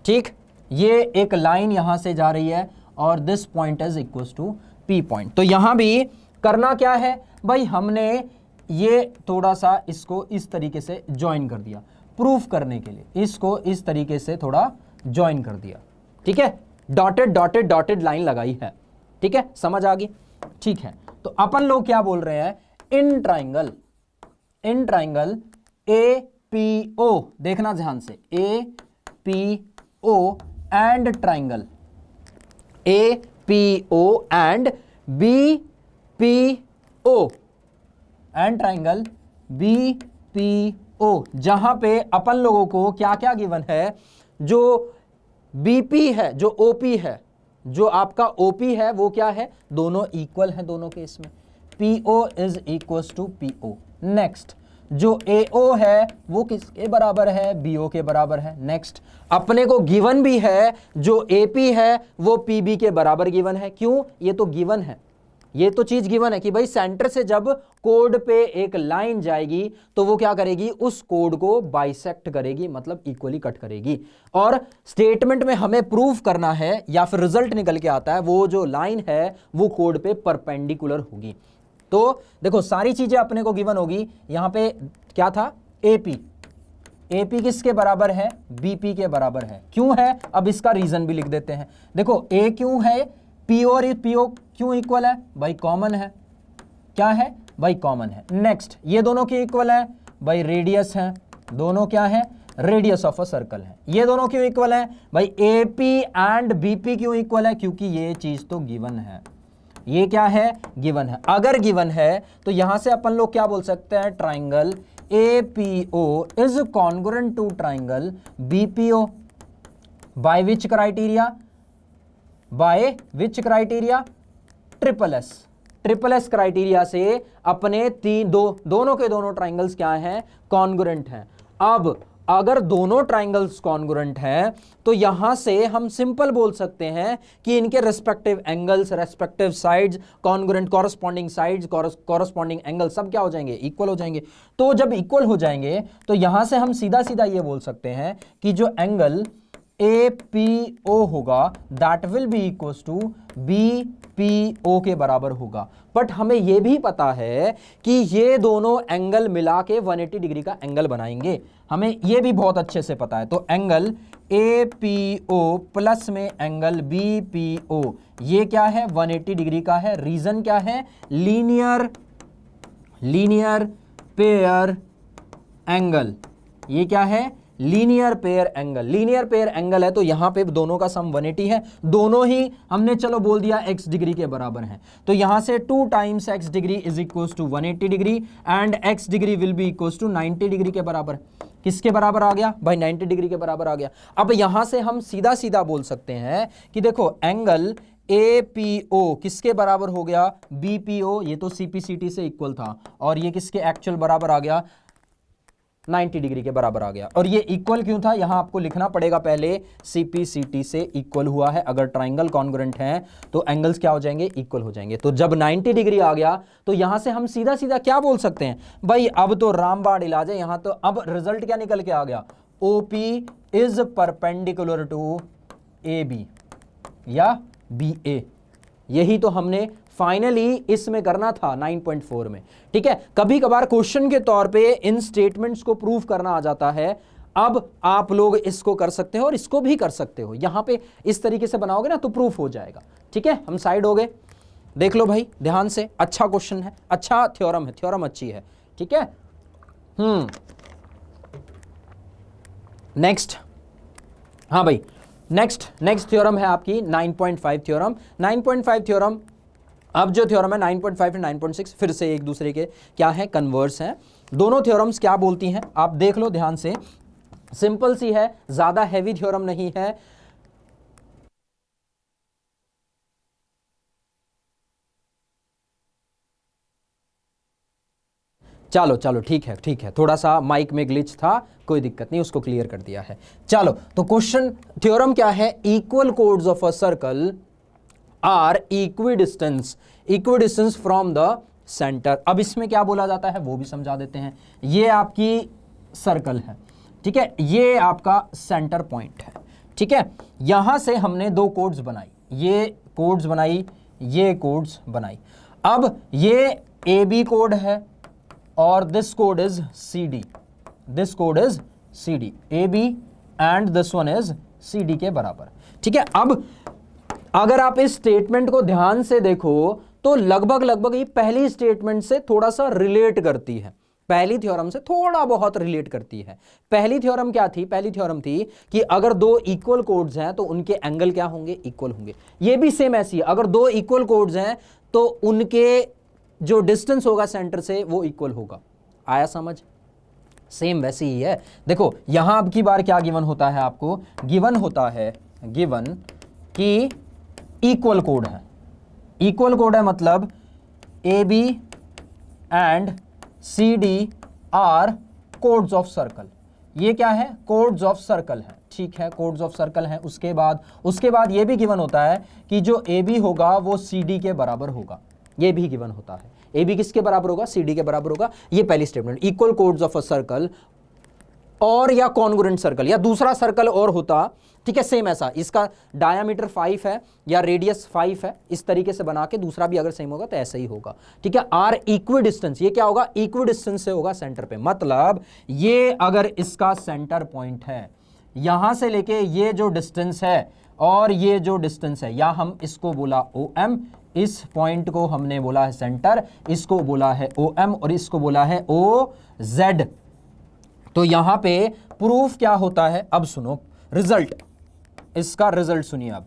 ठीक, ये एक लाइन यहां से जा रही है और this point is equals to P point. तो यहां भी करना क्या है भाई, हमने ये थोड़ा सा इसको इस तरीके से ज्वाइन कर दिया प्रूफ करने के लिए, इसको इस तरीके से थोड़ा ज्वाइन कर दिया। ठीक है, डॉटेड डॉटेड डॉटेड लाइन लगाई है। ठीक है, समझ आ गई। ठीक है, तो अपन लोग क्या बोल रहे हैं, in triangle in triangle APO, देखना ध्यान से, APO and triangle APO and BPO and triangle BPO, जहां पे अपन लोगों को क्या क्या गिवन है, जो BP है, जो OP है, जो आपका OP है वो क्या है, दोनों इक्वल है दोनों केस में, PO is equal to PO। Next, जो AO है वो किसके बराबर है, BO के बराबर है। नेक्स्ट, अपने को गिवन भी है जो AP है वो PB के बराबर गिवन है। क्यों, ये तो गिवन है, ये तो चीज गिवन है कि भाई सेंटर से जब कोड पे एक लाइन जाएगी तो वो क्या करेगी, उस कोड को बाइसेक्ट करेगी, मतलब इक्वली कट करेगी। और स्टेटमेंट में हमें प्रूव करना है या फिर रिजल्ट निकल के आता है वो जो लाइन है वो कोड पे परपेंडिकुलर होगी। तो देखो सारी चीजें अपने को गिवन होगी। यहां पे क्या था, AP किसके बराबर है, BP के बराबर है। क्यों है, अब इसका रीजन भी लिख देते हैं। देखो A क्यों है, PO और PO क्यों इक्वल है, भाई कॉमन है, क्या है भाई कॉमन है। नेक्स्ट, ये दोनों के इक्वल है, भाई रेडियस है, दोनों क्या है, रेडियस ऑफ अ सर्कल है। ये दोनों क्यों इक्वल है, भाई AP एंड BP क्यों इक्वल है, क्योंकि ये चीज तो गिवन है, ये क्या है, गिवन है। अगर गिवन है तो यहां से अपन लोग क्या बोल सकते हैं, triangle APO is congruent to triangle BPO by which criteria, by which criteria, triple S criteria से अपने दोनों के दोनों ट्राइंगल्स क्या हैं, कॉन्ग्रुएंट हैं। अब अगर दोनों ट्राइंगल्स कॉन्ग्रुएंट हैं तो यहां से हम सिंपल बोल सकते हैं कि इनके respective angles, respective sides, congruent corresponding sides, corresponding angle सब क्या हो जाएंगे, इक्वल हो जाएंगे। तो जब इक्वल हो जाएंगे तो यहां से हम सीधा सीधा ये बोल सकते हैं कि जो एंगल APO होगा that will be equal to BPO के बराबर होगा। बट हमें यह भी पता है कि ये दोनों एंगल मिला के 180 डिग्री का एंगल बनाएंगे, हमें यह भी बहुत अच्छे से पता है। तो एंगल APO प्लस में एंगल BPO ये क्या है, 180 डिग्री का है। रीजन क्या है, लीनियर पेयर एंगल, ये क्या है, linear pair angle. Linear pair angle है तो यहां पे दोनों का सम 180 है, दोनों ही हमने चलो बोल दिया x डिग्री के बराबर है। तो यहां से 2 times x degree is equal to 180 degree and x degree will be equal to 90 degree के बराबर। किसके बराबर आ गया भाई, 90 डिग्री के बराबर आ गया। अब यहां से हम सीधा सीधा बोल सकते हैं कि देखो एंगल APO किसके बराबर हो गया, BPO, ये तो CPCT से इक्वल था, और ये किसके एक्चुअल बराबर आ गया, 90 डिग्री के बराबर आ गया। और ये इक्वल क्यों था, यहां आपको लिखना पड़ेगा पहले CPCT से इक्वल हुआ है। अगर ट्राइंगल कॉन्ग्रुएंट हैं तो एंगल्स क्या हो जाएंगे, इक्वल हो जाएंगे। तो जब 90 डिग्री आ गया तो यहां से हम सीधा सीधा क्या बोल सकते हैं भाई, अब तो रामबाण इलाज है। यहां तो अब रिजल्ट क्या निकल के आ गया, OP is perpendicular to AB या BA। यही तो हमने फाइनली इसमें करना था 9.4 में, ठीक है। कभी कभार क्वेश्चन के तौर पे इन स्टेटमेंट्स को प्रूव करना आ जाता है। अब आप लोग इसको कर सकते हो और इसको भी कर सकते हो, यहां पे इस तरीके से बनाओगे ना तो प्रूफ हो जाएगा, ठीक है। हम साइड हो गए, देख लो भाई ध्यान से, अच्छा क्वेश्चन है, अच्छा थ्योरम है, थ्योरम अच्छी है, ठीक है। नेक्स्ट, हाँ भाई नेक्स्ट थ्योरम है आपकी 9.5 थ्योरम। 9.5 थ्योरम, अब जो थ्योरम है 9.5 और 9.6 फिर से एक दूसरे के क्या है, कन्वर्स हैं। दोनों थ्योरम्स क्या बोलती हैं आप देख लो ध्यान से, सिंपल सी है, ज्यादा हैवी थ्योरम नहीं है। चलो ठीक है, थोड़ा सा माइक में ग्लिच था, कोई दिक्कत नहीं, उसको क्लियर कर दिया है। चलो तो क्वेश्चन थ्योरम क्या है, equal chords of a circle are equidistant from the centre. अब इसमें क्या बोला जाता है वो भी समझा देते हैं। ये आपकी सर्कल है, ठीक है, ये आपका सेंटर पॉइंट है, ठीक है। यहां से हमने दो कोड्स बनाई, ये कोड्स बनाई, ये कोड्स बनाई। अब ये AB कोड है और दिस कोड इज CD, दिस कोड is CD, AB and this one is CD के बराबर, ठीक है। अब अगर आप इस स्टेटमेंट को ध्यान से देखो तो लगभग ये पहली स्टेटमेंट से थोड़ा सा रिलेट करती है। पहली थ्योरम से थोड़ा बहुत रिलेट करती है। पहली थ्योरम क्या थी? पहली थ्योरम थी कि अगर दो इक्वल कोड्स हैं तो उनके एंगल क्या होंगे? इक्वल होंगे। ये भी सेम ऐसी है, अगर दो इक्वल कोड्स हैं तो उनके जो डिस्टेंस होगा सेंटर से वो इक्वल होगा। आया समझ? सेम वैसे ही है। देखो यहां अब की बार क्या गिवन होता है आपको? गिवन होता है, गिवन कि इक्वल कोड है। इक्वल कोड है मतलब A B and C D are chords of circle. ये क्या है? कोड्स ऑफ सर्कल है। ठीक है, कोड्स ऑफ सर्कल है। उसके बाद ये भी गिवन होता है कि जो ए बी होगा वो सी डी के बराबर होगा। ये भी गिवन होता है। ए बी किसके बराबर होगा? सी डी के बराबर होगा। ये पहली statement. Equal chords of a circle और या कॉन्ग्रुएंट सर्कल या दूसरा सर्कल और होता, ठीक है, सेम ऐसा, इसका डायामीटर 5 है या रेडियस 5 है, इस तरीके से बना के दूसरा भी अगर सेम होगा तो ऐसा ही होगा। ठीक है, आर इक्वी डिस्टेंस, ये क्या होगा? इक्वी डिस्टेंस से होगा सेंटर पे। मतलब ये अगर इसका सेंटर पॉइंट है, यहां से लेके ये जो डिस्टेंस है और ये जो डिस्टेंस है, या हम इसको बोला ओ एम, इस पॉइंट को हमने बोला है सेंटर, इसको बोला है ओ एम और इसको बोला है ओ जेड। तो यहां पे प्रूफ क्या होता है? अब सुनो रिजल्ट, इसका रिजल्ट सुनिए। अब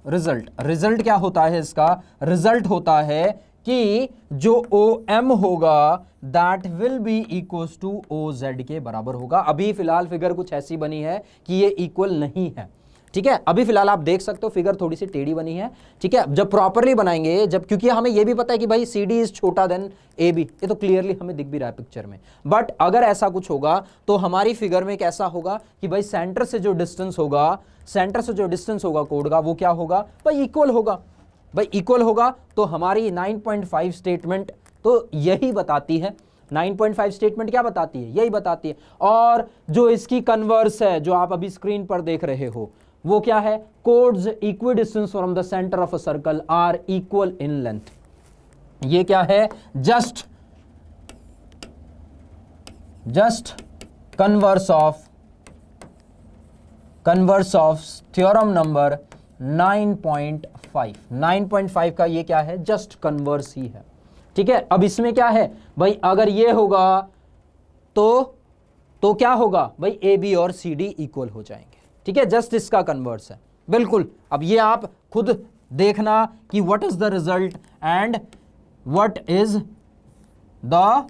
रिजल्ट क्या होता है? इसका रिजल्ट होता है कि जो ओ एम होगा that will be equals to O Z के बराबर होगा। अभी फिलहाल फिगर कुछ ऐसी बनी है कि ये इक्वल नहीं है। ठीक है, अभी फिलहाल आप देख सकते हो फिगर थोड़ी सी टेढ़ी बनी है। ठीक है, जब प्रॉपरली बनाएंगे, जब, क्योंकि हमें ये भी पता है कि भाई सी डी इज छोटा देन ए बी, ये तो क्लियरली हमें दिख भी रहा है पिक्चर में। बट अगर ऐसा कुछ होगा तो हमारी फिगर में कैसा होगा कि भाई सेंटर से जो डिस्टेंस होगा कोड का, वो क्या होगा? भाई इक्वल होगा। भाई इक्वल होगा तो हमारी 9.5 स्टेटमेंट तो यही बताती है। 9.5 स्टेटमेंट क्या बताती है? यही बताती है। और जो इसकी कन्वर्स है, जो आप अभी स्क्रीन पर देख रहे हो, वो क्या है? Chords equidistant from the centre of a circle are equal in length. ये क्या है? Just converse of theorem number 9.5। 9.5 का ये क्या है? जस्ट कन्वर्स ही है। ठीक है, अब इसमें क्या है भाई? अगर ये होगा तो क्या होगा भाई? ए बी और सी डी इक्वल हो जाएंगे। ठीक है, जस्ट इसका कन्वर्स है बिल्कुल। अब ये आप खुद देखना कि what is the result and what is the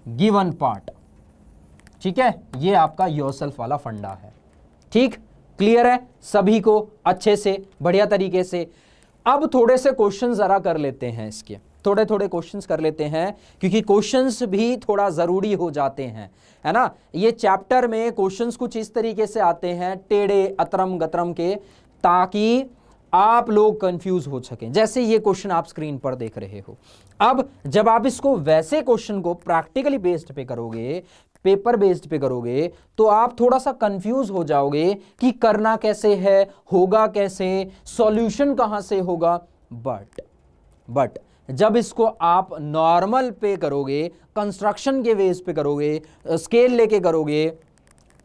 given part. ठीक है, ये आपका योरसेल्फ वाला फंडा है। ठीक, क्लियर है सभी को अच्छे से, बढ़िया तरीके से। अब थोड़े से क्वेश्चन जरा कर लेते हैं, इसके थोड़े क्वेश्चंस कर लेते हैं, क्योंकि क्वेश्चंस भी थोड़ा जरूरी हो जाते हैं, है ना। ये चैप्टर में क्वेश्चंस कुछ इस तरीके से आते हैं, टेढ़े अतरम गतरम के, ताकि आप लोग कंफ्यूज हो सकें। जैसे ये क्वेश्चन आप स्क्रीन पर देख रहे हो। अब जब आप इसको वैसे क्वेश्चन को प्रैक्टिकली बेस्ड पे करोगे, पेपर बेस्ड पे करोगे, तो आप थोड़ा सा कंफ्यूज हो जाओगे कि करना कैसे है, होगा कैसे, सॉल्यूशन कहां से होगा। बट जब इसको आप नॉर्मल पे करोगे, कंस्ट्रक्शन के बेस पे करोगे, स्केल लेके करोगे,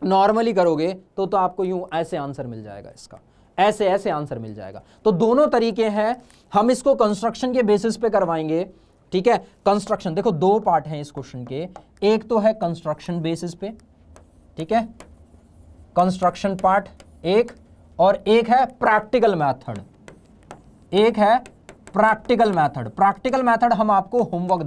नॉर्मली करोगे, तो आपको यूं ऐसे आंसर मिल जाएगा इसका, ऐसे आंसर मिल जाएगा। तो दोनों तरीके हैं। हम इसको कंस्ट्रक्शन के बेसिस पे करवाएंगे। ठीक है, कंस्ट्रक्शन, देखो दो पार्ट हैं इस क्वेश्चन के, एक तो है कंस्ट्रक्शन बेसिस पे, ठीक है, कंस्ट्रक्शन पार्ट एक, और एक है प्रैक्टिकल मेथड। एक है प्रैक्टिकल मेथड। प्रैक्टिकल मेथड हम आपको होमवर्क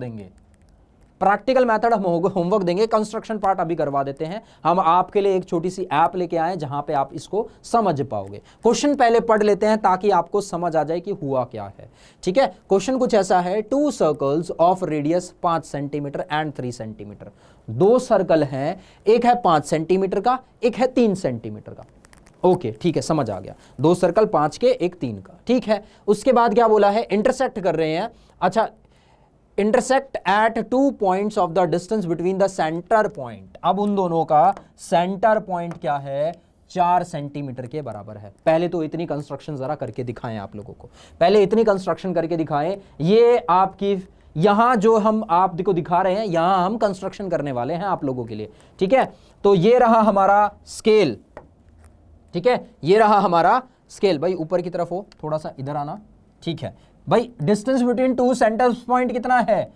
देंगे, कंस्ट्रक्शन पार्ट अभी करवा देते हैं। हम आपके लिए एक छोटी सी ऐप लेके आए जहां पे आप इसको समझ पाओगे। क्वेश्चन पहले पढ़ लेते हैं ताकि आपको समझ आ जाए कि हुआ क्या है। ठीक है, क्वेश्चन कुछ ऐसा है, 2 circles of radius 5 centimetre and 3 centimetre. 2 circle हैं, एक है 5 सेंटीमीटर का, एक है 3 सेंटीमीटर का। ओके, ठीक है, समझ आ गया। 2 सर्कल 5 के, एक 3 का। ठीक है, उसके बाद क्या बोला है? इंटरसेक्ट कर रहे हैं। अच्छा, intersect at 2 points of the distance between the centre point. अब उन दोनों का सेंटर पॉइंट क्या है? 4 सेंटीमीटर के बराबर है। पहले तो इतनी कंस्ट्रक्शन जरा करके दिखाएं आप लोगों को, पहले इतनी कंस्ट्रक्शन करके दिखाएं। ये आपकी यहां जो हम आपको दिखा रहे हैं, यहां हम कंस्ट्रक्शन करने वाले हैं आप लोगों के लिए। ठीक है, तो ये रहा हमारा स्केल। ठीक है, ये रहा हमारा स्केल। भाई ऊपर की तरफ हो, थोड़ा सा इधर आना। ठीक है भाई, डिस्टेंस बिटवीन 2 सेंटर पॉइंट कितना है?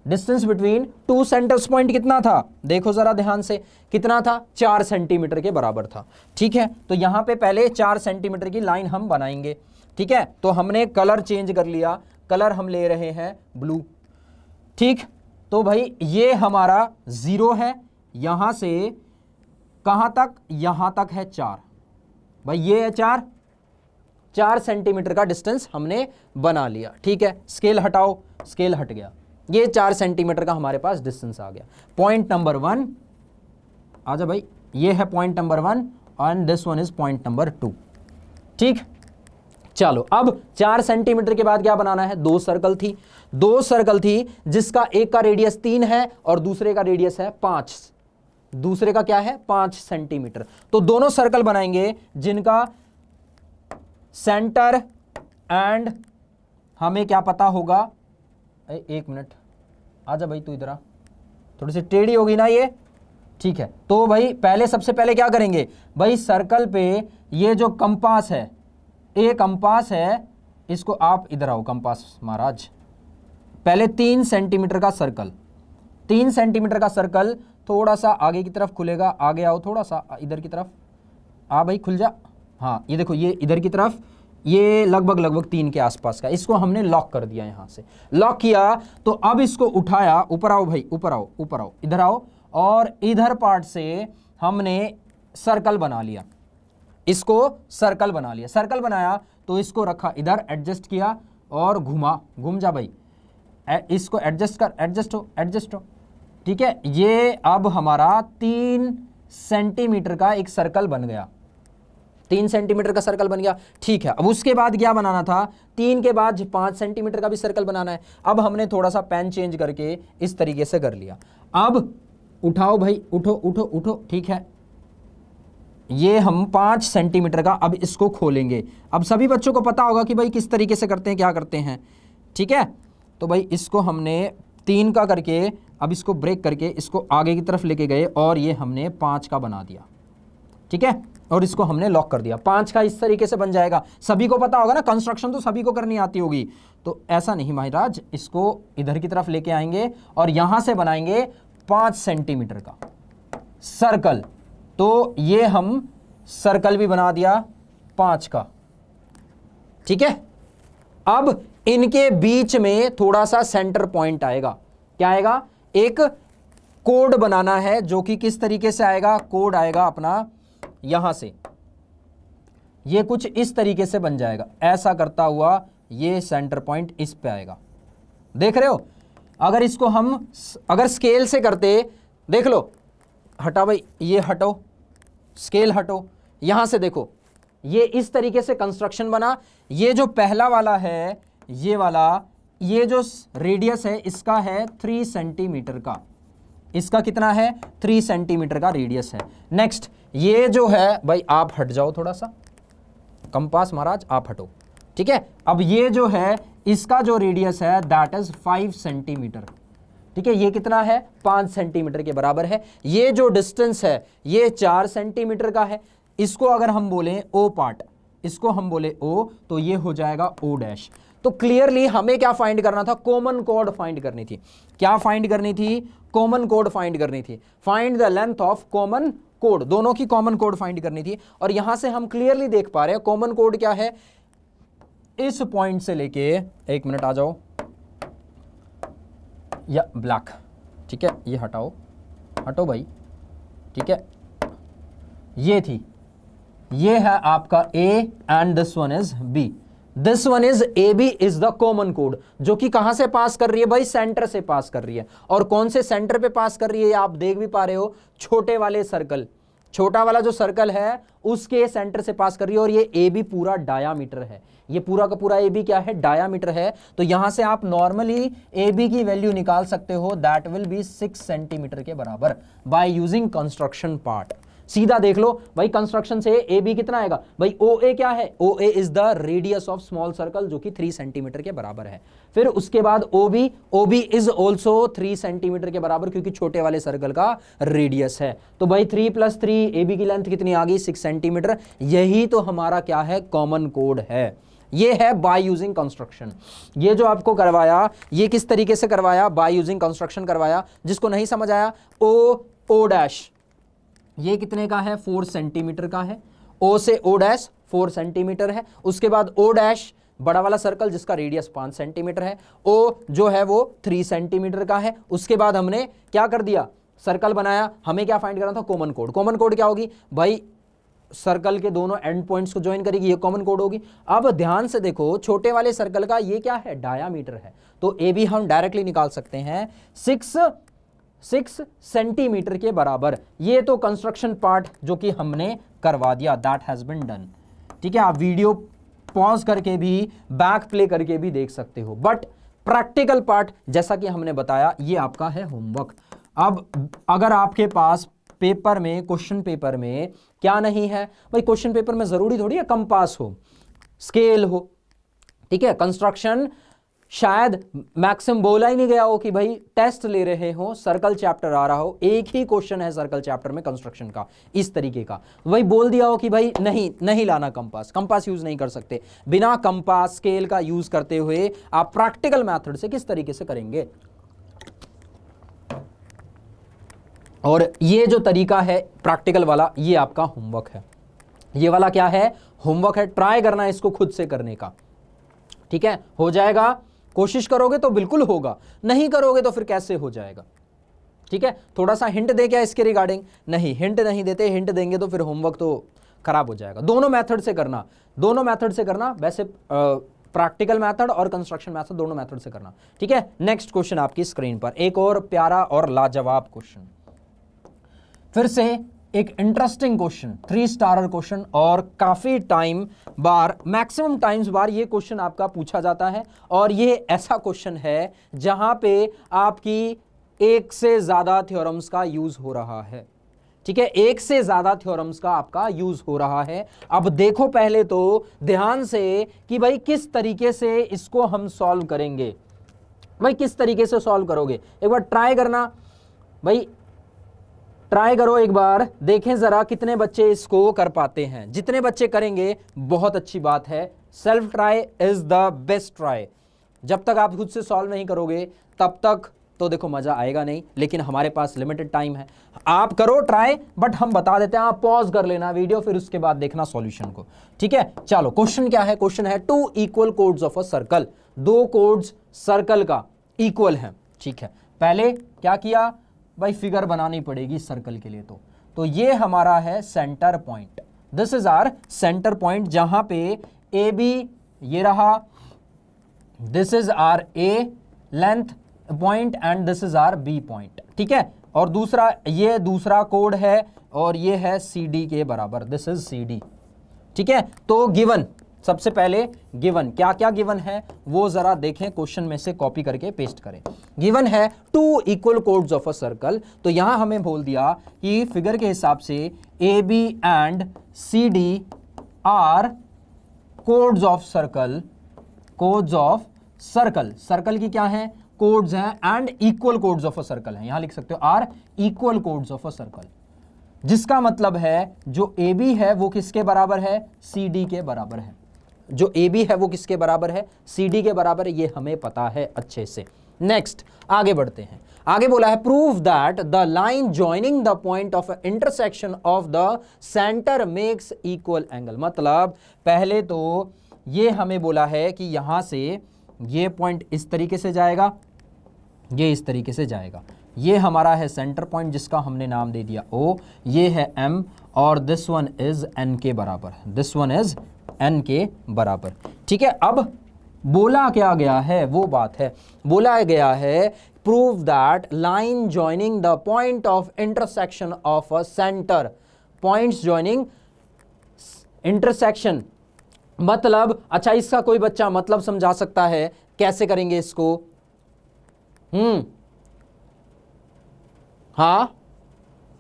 Distance between two centres point कितना था, देखो जरा ध्यान से, कितना था, 4 सेंटीमीटर के बराबर था। ठीक है, तो यहां पे पहले 4 सेंटीमीटर की लाइन हम बनाएंगे। ठीक है, तो हमने कलर चेंज कर लिया, कलर हम ले रहे हैं ब्लू। ठीक, तो भाई ये हमारा 0 है, यहां से कहां तक, यहां तक है 4, भाई ये है 4 सेंटीमीटर का डिस्टेंस हमने बना लिया। ठीक है, स्केल हटाओ, स्केल हट गया, ये 4 सेंटीमीटर का हमारे पास डिस्टेंस आ गया। पॉइंट नंबर 1 आजा भाई, ये है point number 1 and this one is point number 2। ठीक, चलो अब 4 सेंटीमीटर के बाद क्या बनाना है, 2 सर्कल थी जिसका एक का रेडियस 3 है और दूसरे का रेडियस है 5, दूसरे का क्या है 5 सेंटीमीटर। तो दोनों सर्कल बनाएंगे जिनका सेंटर एंड हमें क्या पता होगा, एक मिनट आजा भाई, तू इधर आ, थोड़ी सी टेढ़ी होगी ना ये। ठीक है, तो भाई पहले सबसे पहले क्या करेंगे भाई, सर्कल पे ये जो कंपास है, एक कंपास है, इसको आप इधर आओ कंपास महाराज, पहले 3 सेंटीमीटर का सर्कल, 3 सेंटीमीटर का सर्कल थोड़ा सा आगे की तरफ खुलेगा, आगे आओ थोड़ा सा इधर की तरफ आ भाई, खुल जा। हाँ ये देखो, ये इधर की तरफ, ये लगभग 3 के आसपास का, इसको हमने लॉक कर दिया, यहां से लॉक किया। तो अब इसको उठाया, ऊपर आओ भाई, ऊपर आओ, इधर आओ, और इधर पार्ट से हमने सर्कल बना लिया, इसको सर्कल बना लिया, सर्कल बनाया तो इसको रखा इधर, एडजस्ट किया और घूम जा भाई, इसको एडजस्ट कर, एडजस्ट हो। ठीक है, ये अब हमारा 3 सेंटीमीटर का एक सर्कल बन गया, 3 सेंटीमीटर का सर्कल बन गया। ठीक है, अब उसके बाद क्या बनाना था, 3 के बाद 5 सेंटीमीटर का भी सर्कल बनाना है। अब हमने थोड़ा सा पेन चेंज करके इस तरीके से कर लिया। अब उठाओ भाई, उठो। ठीक है, ये हम 5 सेंटीमीटर का अब इसको खोलेंगे। अब सभी बच्चों को पता होगा कि भाई किस तरीके से करते हैं, क्या करते हैं। ठीक है, तो भाई इसको हमने 3 का करके, अब इसको ब्रेक करके इसको आगे की तरफ लेके गए और ये हमने 5 का बना दिया। ठीक है, और इसको हमने लॉक कर दिया, 5 का इस तरीके से बन जाएगा। सभी को पता होगा ना, कंस्ट्रक्शन तो सभी को करनी आती होगी। तो ऐसा नहीं महाराज, इसको इधर की तरफ लेके आएंगे और यहां से बनाएंगे 5 सेंटीमीटर का सर्कल। तो ये हम सर्कल भी बना दिया 5 का। ठीक है, अब इनके बीच में थोड़ा सा सेंटर पॉइंट आएगा, क्या आएगा, एक कोड बनाना है, जो कि किस तरीके से आएगा, कोड आएगा अपना यहां से, ये कुछ इस तरीके से बन जाएगा, ऐसा करता हुआ ये सेंटर पॉइंट इस पे आएगा। देख रहे हो, अगर इसको हम अगर स्केल से करते, देख लो, हटा भाई, ये हटो, स्केल हटो, यहां से देखो, ये इस तरीके से कंस्ट्रक्शन बना। ये जो पहला वाला है, ये वाला, ये जो रेडियस है इसका है 3 सेंटीमीटर का, इसका कितना है, 3 सेंटीमीटर का रेडियस है। नेक्स्ट ये जो है भाई, आप हट जाओ थोड़ा सा, कंपास महाराज आप हटो। ठीक है, अब ये जो है इसका जो रेडियस है दैट इज 5 सेंटीमीटर। ठीक है, ये कितना है, 5 सेंटीमीटर के बराबर है। ये जो डिस्टेंस है ये 4 सेंटीमीटर का है। इसको अगर हम बोलें ओ पार्ट, इसको हम बोले ओ, तो ये हो जाएगा ओ डैश। तो क्लियरली हमें क्या फाइंड करना था, कॉमन कोड फाइंड करनी थी। क्या फाइंड करनी थी, कॉमन कोड फाइंड करनी थी। Find the length of common code, दोनों की कॉमन कोड फाइंड करनी थी। और यहां से हम क्लियरली देख पा रहे हैं कॉमन कोड क्या है, इस पॉइंट से लेके, एक मिनट आ जाओ, या ब्लैक, ठीक है, ये हटाओ, हटो भाई। ठीक है, ये थी, ये है आपका A and this one is B। This one is AB is the common code, जो कि कहां से पास कर रही है भाई, सेंटर से पास कर रही है। और कौन से सेंटर पे पास कर रही है, आप देख भी पा रहे हो, छोटे वाले सर्कल, छोटा वाला जो सर्कल है उसके सेंटर से पास कर रही है। और ये AB पूरा डायामीटर है, ये पूरा का पूरा AB क्या है, डायामीटर है। तो यहां से आप नॉर्मली AB की वैल्यू निकाल सकते हो, दैट विल बी 6 सेंटीमीटर के बराबर बाय यूजिंग कंस्ट्रक्शन पार्ट। सीधा देख लो भाई, कंस्ट्रक्शन से AB कितना आएगा भाई, OA क्या है, OA is the radius of small circle, जो कि 3 सेंटीमीटर के बराबर है। फिर उसके बाद OB इज ऑल्सो 3 सेंटीमीटर के बराबर, क्योंकि छोटे वाले सर्कल का रेडियस है। तो भाई 3 + 3 AB की लेंथ कितनी आ गई, 6 सेंटीमीटर। यही तो हमारा क्या है, कॉमन कोड है। ये है बाय यूजिंग कंस्ट्रक्शन। ये जो आपको करवाया ये किस तरीके से करवाया, बाय यूजिंग कंस्ट्रक्शन करवाया। जिसको नहीं समझ आया, ओ डैश ये कितने का है, 4 सेंटीमीटर का है। ओ से ओ डैश 4 सेंटीमीटर है। उसके बाद ओ डैश बड़ा वाला सर्कल जिसका रेडियस 5 सेंटीमीटर है, ओ जो है वो 3 सेंटीमीटर का है। उसके बाद हमने क्या कर दिया, सर्कल बनाया। हमें क्या फाइंड करना था, कॉमन कोड। कॉमन कोड क्या होगी भाई, सर्कल के दोनों एंड पॉइंट्स को ज्वाइन करेगी, ये कॉमन कोड होगी। अब ध्यान से देखो, छोटे वाले सर्कल का ये क्या है, डायामीटर है। तो ए बी हम डायरेक्टली निकाल सकते हैं 6 सेंटीमीटर के बराबर। ये तो कंस्ट्रक्शन पार्ट जो कि हमने करवा दिया, दैट हैज बीन डन। ठीक है, आप वीडियो पॉज करके भी बैक प्ले करके भी देख सकते हो, बट प्रैक्टिकल पार्ट जैसा कि हमने बताया ये आपका है होमवर्क। अब अगर आपके पास पेपर में, क्वेश्चन पेपर में क्या नहीं है भाई, क्वेश्चन पेपर में जरूरी थोड़ी है कंपास हो, स्केल हो। ठीक है, कंस्ट्रक्शन शायद मैक्सिमम बोला ही नहीं गया हो कि भाई टेस्ट ले रहे हो, सर्कल चैप्टर आ रहा हो, एक ही क्वेश्चन है सर्कल चैप्टर में कंस्ट्रक्शन का इस तरीके का, वही बोल दिया हो कि भाई नहीं लाना कंपास, कंपास यूज नहीं कर सकते। बिना कंपास स्केल का यूज करते हुए आप प्रैक्टिकल मेथड से किस तरीके से करेंगे। और ये जो तरीका है प्रैक्टिकल वाला, ये आपका होमवर्क है। ये वाला क्या है, होमवर्क है। ट्राई करना इसको खुद से करने का। ठीक है, हो जाएगा, कोशिश करोगे तो बिल्कुल होगा, नहीं करोगे तो फिर कैसे हो जाएगा। ठीक है, थोड़ा सा हिंट दे क्या इसके रिगार्डिंग, नहीं हिंट नहीं देते, हिंट देंगे तो फिर होमवर्क तो खराब हो जाएगा। दोनों मेथड से करना, दोनों मेथड से करना, वैसे प्रैक्टिकल मेथड और कंस्ट्रक्शन मेथड दोनों मेथड से करना। ठीक है, नेक्स्ट क्वेश्चन आपकी स्क्रीन पर, एक और प्यारा और लाजवाब क्वेश्चन, फिर से एक इंटरेस्टिंग क्वेश्चन, 3 स्टारर क्वेश्चन, और काफी टाइम बार, मैक्सिमम टाइम्स बार ये क्वेश्चन आपका पूछा जाता है। और ये ऐसा क्वेश्चन है जहां पे आपकी एक से ज्यादा थ्योरम्स का यूज हो रहा है। ठीक है, एक से ज्यादा थ्योरम्स का आपका यूज हो रहा है। अब देखो पहले तो ध्यान से कि भाई किस तरीके से इसको हम सॉल्व करेंगे। भाई किस तरीके से सॉल्व करोगे, एक बार ट्राई करना भाई, ट्राई करो एक बार, देखें जरा कितने बच्चे इसको कर पाते हैं। जितने बच्चे करेंगे बहुत अच्छी बात है। Self try is the best try. जब तक आप खुद से सॉल्व नहीं करोगे तब तक तो देखो मजा आएगा नहीं, लेकिन हमारे पास लिमिटेड टाइम है। आप करो ट्राई, बट हम बता देते हैं, आप पॉज कर लेना वीडियो, फिर उसके बाद देखना सॉल्यूशन को। ठीक है, चलो क्वेश्चन क्या है, क्वेश्चन है 2 equal chords of a circle. 2 codes circle का इक्वल है। ठीक है, पहले क्या किया भाई, फिगर बनानी पड़ेगी सर्कल के लिए। तो ये हमारा है centre point, this is our centre point, जहां पे ए बी ये रहा, this is our A length point and this is our B point. ठीक है, और दूसरा ये दूसरा कोड है और ये है सी डी के बराबर, दिस इज सी डी। ठीक है, तो गिवन, सबसे पहले गिवन क्या क्या गिवन है वो जरा देखें, क्वेश्चन में से कॉपी करके पेस्ट करें। गिवन है 2 equal chords of a circle. तो यहां हमें बोल दिया कि फिगर के हिसाब से A B and C D are chords of circle, chords of circle. Circle की क्या है, कोड्स हैं, and equal chords of a circle है। यहां लिख सकते हो are equal chords of a circle, जिसका मतलब है जो ए बी है वो किसके बराबर है, सी डी के बराबर है। जो ए बी है वो किसके बराबर है, सी डी के बराबर है, ये हमें पता है अच्छे से। नेक्स्ट आगे बढ़ते हैं। आगे बोला है prove that the line joining the point of intersection of the centre makes equal angle. मतलब पहले तो ये हमें बोला है कि यहां से ये पॉइंट इस तरीके से जाएगा, ये इस तरीके से जाएगा, ये हमारा है सेंटर पॉइंट जिसका हमने नाम दे दिया O, ये है M, और दिस वन इज N के बराबर, दिस वन इज N के बराबर। ठीक है, अब बोला क्या गया है वो बात है, बोला गया है prove that line joining the point of intersection of a centre, points joining intersection. मतलब अच्छा, इसका कोई बच्चा मतलब समझा सकता है, कैसे करेंगे इसको? हाँ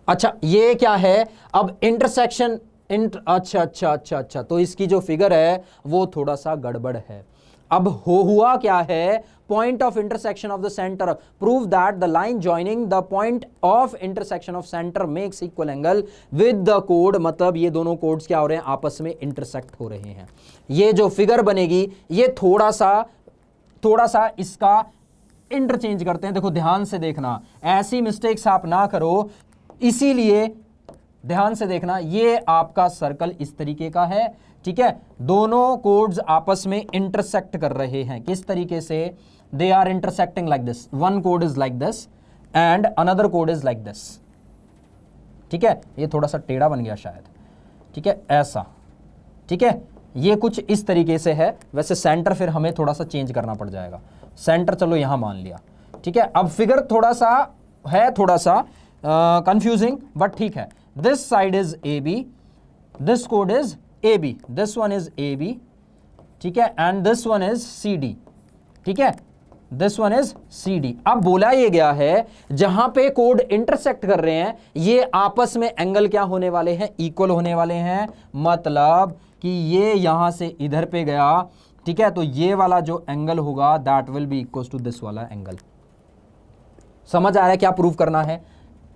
अच्छा, ये क्या है अब इंटरसेक्शन अच्छा, तो इसकी जो फिगर है वो थोड़ा सा गड़बड़ है। अब हुआ क्या है, point of intersection of the centre, prove that the line joining the point of intersection of centre makes equal angle with the code, मतलब ये दोनों कोड्स क्या हो रहे हैं, आपस में इंटरसेक्ट हो रहे हैं। ये जो फिगर बनेगी ये थोड़ा सा इसका इंटरचेंज करते हैं। देखो ध्यान से देखना, ऐसी मिस्टेक्स आप ना करो, इसीलिए ध्यान से देखना। ये आपका सर्कल इस तरीके का है, ठीक है, दोनों कोड्स आपस में इंटरसेक्ट कर रहे हैं। किस तरीके से, they are intersecting like this, one code is like this and another code is like this, ठीक है, ये थोड़ा सा टेढ़ा बन गया शायद, ठीक है, ऐसा, ठीक है, ये कुछ इस तरीके से है। वैसे सेंटर फिर हमें थोड़ा सा चेंज करना पड़ जाएगा, सेंटर चलो यहां मान लिया, ठीक है। अब फिगर थोड़ा सा कंफ्यूजिंग, बट ठीक है। This side is A B, this कोड is A B, this one is A B, ठीक है, and this one is C D, ठीक है, this one is C D. अब बोला ये गया है जहां पे कोड इंटरसेक्ट कर रहे हैं ये आपस में एंगल क्या होने वाले हैं, इक्वल होने वाले हैं। मतलब कि ये यहां से इधर पे गया, ठीक है, तो ये वाला जो एंगल होगा that will be equal to this वाला एंगल। समझ आ रहा है क्या प्रूव करना है,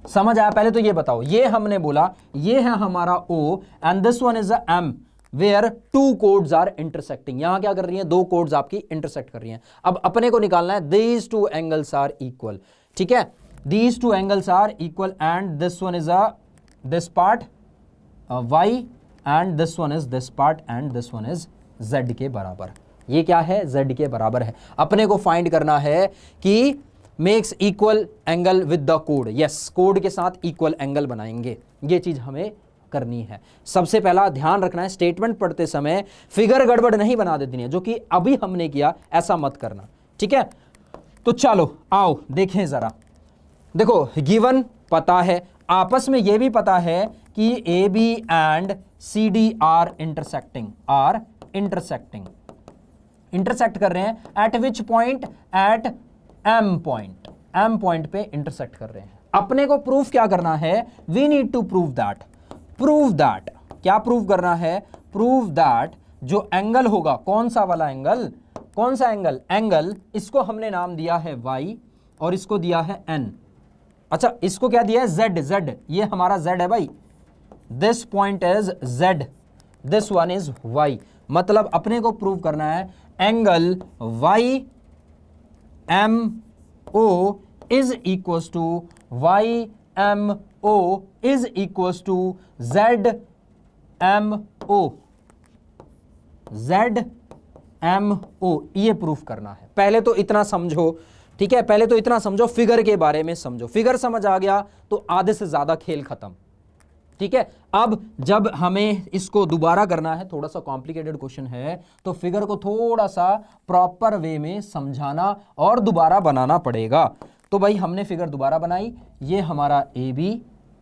समझ आया? पहले तो ये बताओ, ये हमने बोला ये है हमारा O and this one is a M where two chords are intersecting. यहां क्या कर रही हैं, दो कोड्स आपकी इंटरसेक्ट कर रही हैं। अब अपने को निकालना है these two angles are equal, ठीक है, these two angles are equal and this one is a this part Y and this one is this part and this one is Z के बराबर। ये क्या है, Z के बराबर है। अपने को फाइंड करना है कि makes equal angle with the code, yes, code के साथ इक्वल एंगल बनाएंगे, ये चीज हमें करनी है। सबसे पहला ध्यान रखना है, स्टेटमेंट पढ़ते समय फिगर गड़बड़ नहीं बना देनी है, जो कि अभी हमने किया, ऐसा मत करना, ठीक है। तो चलो आओ देखें जरा। देखो गिवन पता है, आपस में यह भी पता है कि A B and C D are intersect कर रहे हैं। At which point, at M point पे इंटरसेक्ट कर रहे हैं। अपने को प्रूफ क्या करना है, we need to prove that क्या प्रूव करना है, प्रूव दैट जो एंगल होगा, कौन सा वाला एंगल, कौन सा एंगल, इसको हमने नाम दिया है y और इसको दिया है n। अच्छा, इसको क्या दिया है, z, ये हमारा z है भाई, this point is z, this one is y। मतलब अपने को प्रूव करना है angle y m o is equals to y m o is equals to z m o, ये प्रूफ करना है। पहले तो इतना समझो, ठीक है, पहले तो इतना समझो, फिगर के बारे में समझो। फिगर समझ आ गया तो आधे से ज्यादा खेल खत्म, ठीक है। अब जब हमें इसको दोबारा करना है, थोड़ा सा कॉम्प्लिकेटेड क्वेश्चन है, तो फिगर को थोड़ा सा प्रॉपर वे में समझाना और दोबारा बनाना पड़ेगा। तो भाई हमने फिगर दोबारा बनाई, ये हमारा ए बी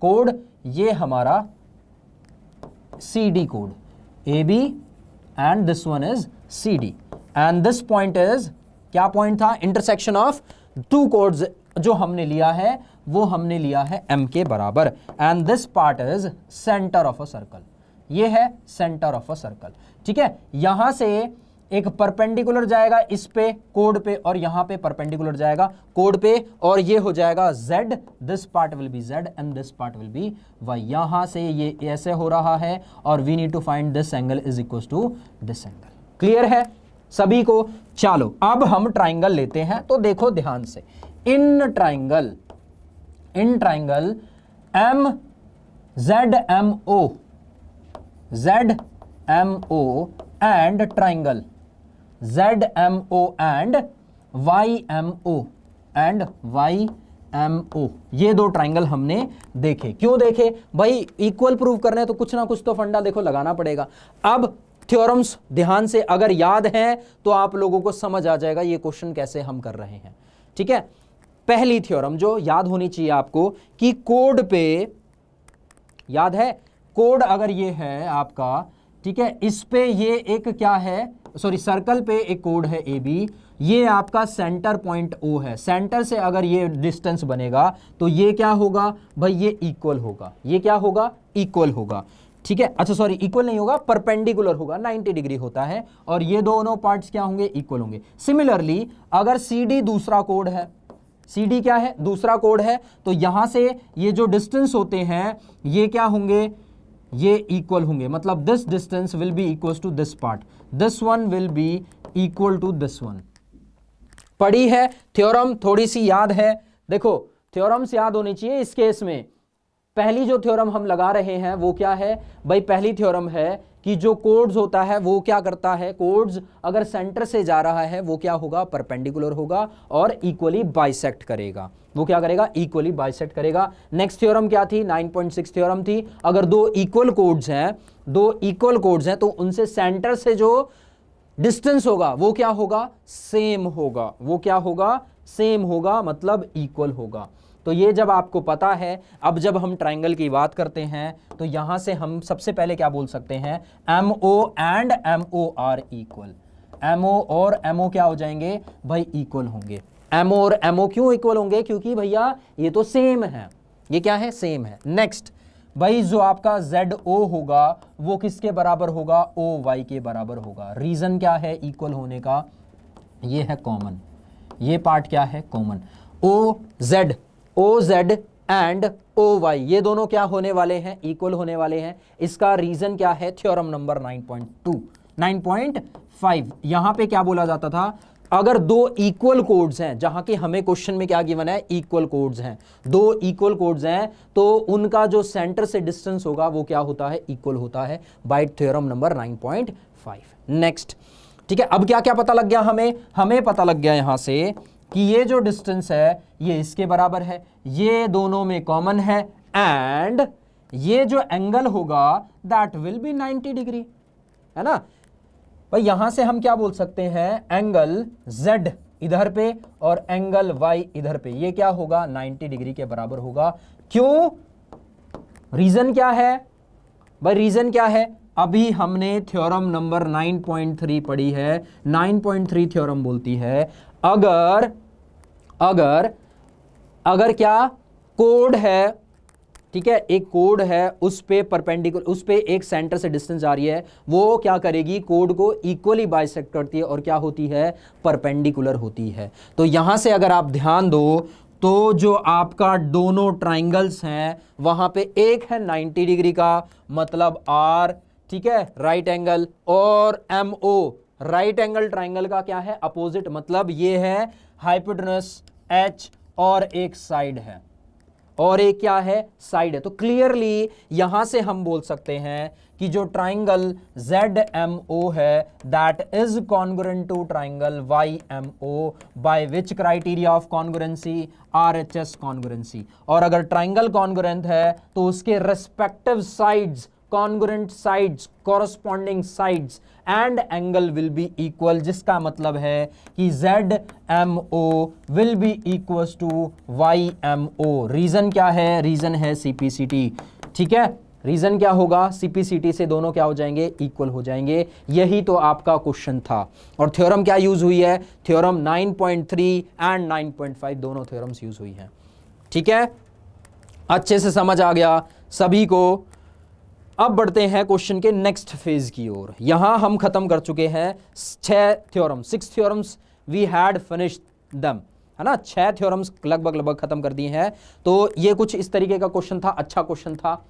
कोड, ये हमारा सी डी कोड, A B and this one is C D, and this point is, क्या पॉइंट था, इंटरसेक्शन ऑफ टू कोड्स। जो हमने लिया है वो हमने लिया है m के बराबर, and this part is centre of a circle, ये है सेंटर ऑफ अ सर्कल, ठीक है। यहां से एक परपेंडिकुलर जाएगा इस पे कोड पे, और यहां पे परपेंडिकुलर जाएगा कोड पे, और ये हो जाएगा z, this part will be z and this part will be y। यहां से ये ऐसे हो रहा है, और we need to find this angle is equal to this angle. Clear है सभी को? चलो अब हम ट्राइंगल लेते हैं। तो देखो ध्यान से, in triangle M Z M O and triangle Z M O and Y M O, ये दो ट्राइंगल हमने देखे। क्यों देखे भाई, इक्वल प्रूव करने तो कुछ ना कुछ तो फंडा देखो लगाना पड़ेगा। अब थ्योरम्स ध्यान से अगर याद हैं तो आप लोगों को समझ आ जाएगा ये क्वेश्चन कैसे हम कर रहे हैं, ठीक है। पहली थ्योरम जो याद होनी चाहिए आपको कि कोड पे, याद है, कोड अगर ये है आपका, ठीक है, इस पे ये एक क्या है, सॉरी सर्कल पे एक कोड है ए बी, ये आपका सेंटर पॉइंट ओ है। सेंटर से अगर ये डिस्टेंस बनेगा तो ये क्या होगा भाई, ये इक्वल होगा, ये क्या होगा, इक्वल होगा, ठीक है, अच्छा सॉरी, इक्वल नहीं होगा, परपेंडिकुलर होगा, 90 डिग्री होता है, और ये दोनों पार्ट्स क्या होंगे, इक्वल होंगे। सिमिलरली अगर CD दूसरा कोड है, CD क्या है, दूसरा कोड है, तो यहां से ये जो डिस्टेंस होते हैं ये क्या होंगे, ये इक्वल होंगे, मतलब this distance will be equal to this part, this one will be equal to this one. पढ़ी है थ्योरम, थोड़ी सी याद है, देखो थ्योरम्स याद होनी चाहिए इस केस में। पहली जो थ्योरम हम लगा रहे हैं वो क्या है भाई, पहली थ्योरम है कि जो कोड्स होता है वो क्या करता है, कोड्स अगर सेंटर से जा रहा है वो क्या होगा, परपेंडिकुलर होगा और इक्वली बाइसेक्ट करेगा। वो क्या करेगा, इक्वली बाइसेक्ट करेगा। नेक्स्ट थ्योरम क्या थी, 9.6 थ्योरम थी, अगर दो इक्वल कोड्स हैं तो उनसे सेंटर से जो डिस्टेंस होगा वो क्या होगा, सेम होगा, वो क्या होगा, सेम होगा, मतलब इक्वल होगा। तो ये जब आपको पता है, अब जब हम ट्राइंगल की बात करते हैं तो यहां से हम सबसे पहले क्या बोल सकते हैं, MO and MO are equal. MO और MO क्या हो जाएंगे भाई, इक्वल होंगे। MO और MO क्यों इक्वल होंगे, क्योंकि भैया ये तो सेम है, ये क्या है, सेम है। नेक्स्ट भाई जो आपका ZO होगा वो किसके बराबर होगा, OY के बराबर होगा। रीजन क्या है इक्वल होने का, ये है कॉमन, ये पार्ट क्या है कॉमन। OZ एंड OY ये दोनों क्या होने वाले हैं, इक्वल होने वाले हैं। इसका रीजन क्या है, थ्योरम नंबर 9.5 यहां पे क्या बोला जाता था, अगर दो इक्वल कोड्स हैं, जहां के हमें क्वेश्चन में क्या गिवन है, इक्वल कोड्स हैं, दो इक्वल कोड्स हैं, तो उनका जो सेंटर से डिस्टेंस होगा वो क्या होता है, इक्वल होता है, बाय थ्योरम नंबर 9.5। नेक्स्ट, ठीक है, अब क्या क्या पता लग गया हमें पता लग गया यहां से कि ये जो डिस्टेंस है ये इसके बराबर है, ये दोनों में कॉमन है, एंड ये जो एंगल होगा दैट विल बी 90 डिग्री, है ना भाई। यहां से हम क्या बोल सकते हैं, एंगल Z इधर पे और एंगल Y इधर पे, ये क्या होगा, 90 डिग्री के बराबर होगा। क्यों, रीजन क्या है भाई, रीजन क्या है, अभी हमने थ्योरम नंबर 9.3 पढ़ी है। 9.3 थ्योरम बोलती है अगर क्या कोड है, ठीक है, एक कोड है, उस पे परपेंडिकुलर, उस पे एक सेंटर से डिस्टेंस आ रही है, वो क्या करेगी, कोड को इक्वली बाइसेक्ट करती है और क्या होती है, परपेंडिकुलर होती है। तो यहां से अगर आप ध्यान दो तो जो आपका दोनों ट्राइंगल्स हैं वहां पे एक है 90 डिग्री का, मतलब R, ठीक है, राइट एंगल, और MO राइट एंगल ट्राइंगल का क्या है, अपोजिट, मतलब ये है हाइपोटेनस H और एक साइड है, और एक क्या है, साइड है। तो क्लियरली यहां से हम बोल सकते हैं कि जो ट्राइंगल ZMO है that is congruent to triangle YMO by which criteria of congruency, RHS congruency. और अगर ट्राइंगल कॉन्ग्रुएंट है तो उसके respective sides, congruent sides, corresponding sides and angle will be equal, जिसका मतलब है कि ZMO will be equals to YMO। Reason क्या है, रीजन है CPCT, ठीक है, रीजन क्या होगा, CPCT से दोनों क्या हो जाएंगे, इक्वल हो जाएंगे। यही तो आपका क्वेश्चन था। और थ्योरम क्या यूज हुई है, थ्योरम 9.3 एंड 9.5 दोनों थ्योरम्स यूज हुई हैं, ठीक है, अच्छे से समझ आ गया सभी को। अब बढ़ते हैं क्वेश्चन के नेक्स्ट फेज की ओर। यहां हम खत्म कर चुके हैं 6 theorems we had finished them, है ना, 6 थ्योरम्स लगभग खत्म कर दिए हैं। तो ये कुछ इस तरीके का क्वेश्चन था, अच्छा क्वेश्चन था,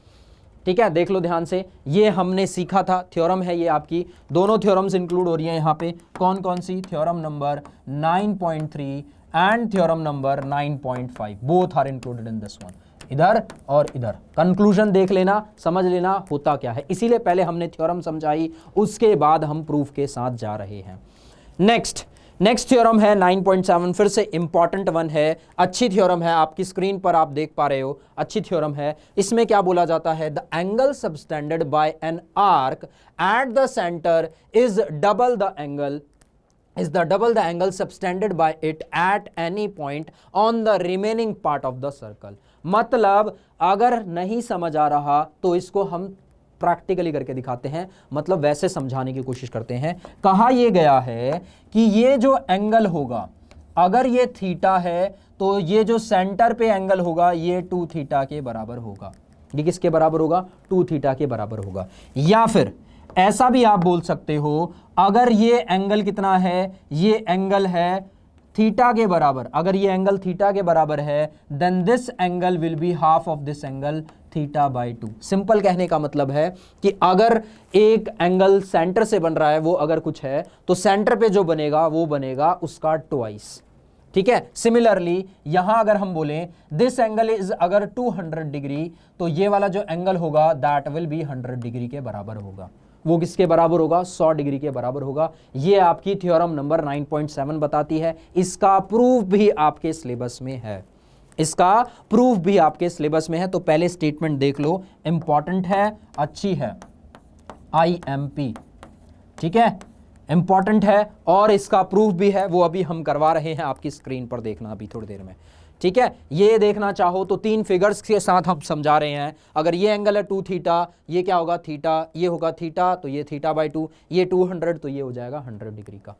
ठीक है, देख लो ध्यान से। ये हमने सीखा था, थ्योरम है ये आपकी, दोनों थ्योरम्स इंक्लूड हो रही हैं यहाँ पे, कौन कौन सी, theorem number 9.3 and theorem number 9.5 both are included in this one, इधर और इधर। कंक्लूजन देख लेना, समझ लेना होता क्या है, इसीलिए पहले हमने थ्योरम समझाई, उसके बाद हम प्रूफ के साथ जा रहे हैं। नेक्स्ट थ्योरम है 9.7, फिर से इंपॉर्टेंट वन है, अच्छी थ्योरम है, आपकी स्क्रीन पर आप देख पा रहे हो, अच्छी थ्योरम है। इसमें क्या बोला जाता है, the angle subtended bye an arc eight the centre is double the angle subtended bye it at any point on the remaining part of the circle. मतलब अगर नहीं समझ आ रहा तो इसको हम प्रैक्टिकली करके दिखाते हैं, मतलब वैसे समझाने की कोशिश करते हैं। कहा यह गया है कि ये जो एंगल होगा, अगर ये थीटा है तो ये जो सेंटर पे एंगल होगा ये 2 थीटा के बराबर होगा। ये किसके बराबर होगा, 2 थीटा के बराबर होगा। या फिर ऐसा भी आप बोल सकते हो, अगर ये एंगल कितना है, ये एंगल है थीटा के बराबर, अगर ये एंगल थीटा के बराबर है, then this angle will be half of this angle theta by 2। Simple कहने का मतलब है कि अगर एक एंगल सेंटर से बन रहा है, वो अगर कुछ है, तो सेंटर पे जो बनेगा वो बनेगा उसका ट्वाइस। ठीक है। सिमिलरली यहां अगर हम बोलें दिस एंगल इज अगर 200 डिग्री, तो ये वाला जो एंगल होगा दैट विल बी 100 डिग्री के बराबर होगा। वो किसके बराबर होगा, 100 डिग्री के बराबर होगा। ये आपकी थ्योरम नंबर 9.7 बताती है। इसका प्रूफ भी आपके सिलेबस में है, इसका प्रूफ भी आपके सिलेबस में है। तो पहले स्टेटमेंट देख लो, इंपॉर्टेंट है, अच्छी है, IMP, ठीक है, इंपॉर्टेंट है और इसका प्रूफ भी है, वो अभी हम करवा रहे हैं, आपकी स्क्रीन पर देखना अभी थोड़ी देर में। ठीक है। ये देखना चाहो तो 3 फिगर्स के साथ हम समझा रहे हैं। अगर ये एंगल है 2 थीटा, ये क्या होगा थीटा, ये होगा थीटा, तो ये थीटा बाई 2, ये 200, तो ये हो जाएगा 100 डिग्री का।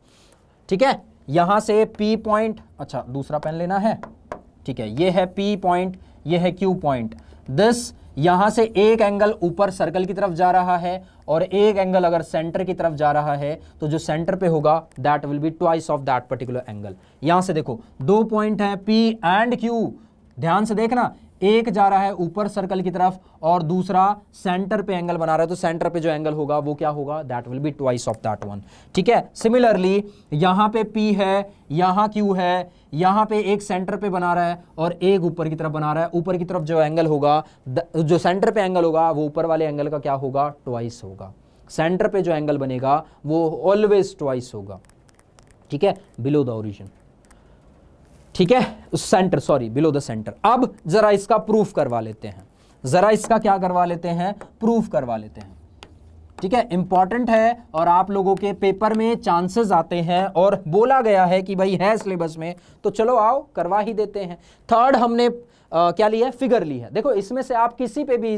ठीक है। यहां से P पॉइंट, अच्छा दूसरा पेन लेना है, ठीक है, ये है P पॉइंट, ये है Q पॉइंट। दिस यहां से एक एंगल ऊपर सर्कल की तरफ जा रहा है और एक एंगल अगर सेंटर की तरफ जा रहा है, तो जो सेंटर पे होगा that will be twice of that particular angle. यहां से देखो 2 पॉइंट है P एंड Q, ध्यान से देखना, एक जा रहा है ऊपर सर्कल की तरफ और दूसरा सेंटर पे एंगल बना रहा है, तो सेंटर पे जो एंगल होगा वो क्या होगा, that will be twice of that one. ठीक है। सिमिलरली यहां पे P है, यहां Q है, यहां पे एक सेंटर पे बना रहा है और एक ऊपर की तरफ बना रहा है। ऊपर की तरफ जो एंगल होगा, जो सेंटर पे एंगल होगा, वो ऊपर वाले एंगल का क्या होगा, ट्वाइस होगा। सेंटर पे जो एंगल बनेगा वो ऑलवेज ट्वाइस होगा। ठीक है, बिलो द ओरिजिन। ठीक है, centre, sorry below the centre. अब जरा इसका प्रूफ करवा लेते हैं, जरा इसका क्या करवा लेते हैं, प्रूफ करवा लेते हैं। ठीक है, इंपॉर्टेंट है और आप लोगों के पेपर में चांसेस आते हैं और बोला गया है कि भाई है सिलेबस में, तो चलो आओ करवा ही देते हैं। थर्ड हमने क्या लिया है, फिगर ली है। देखो इसमें से आप किसी पे भी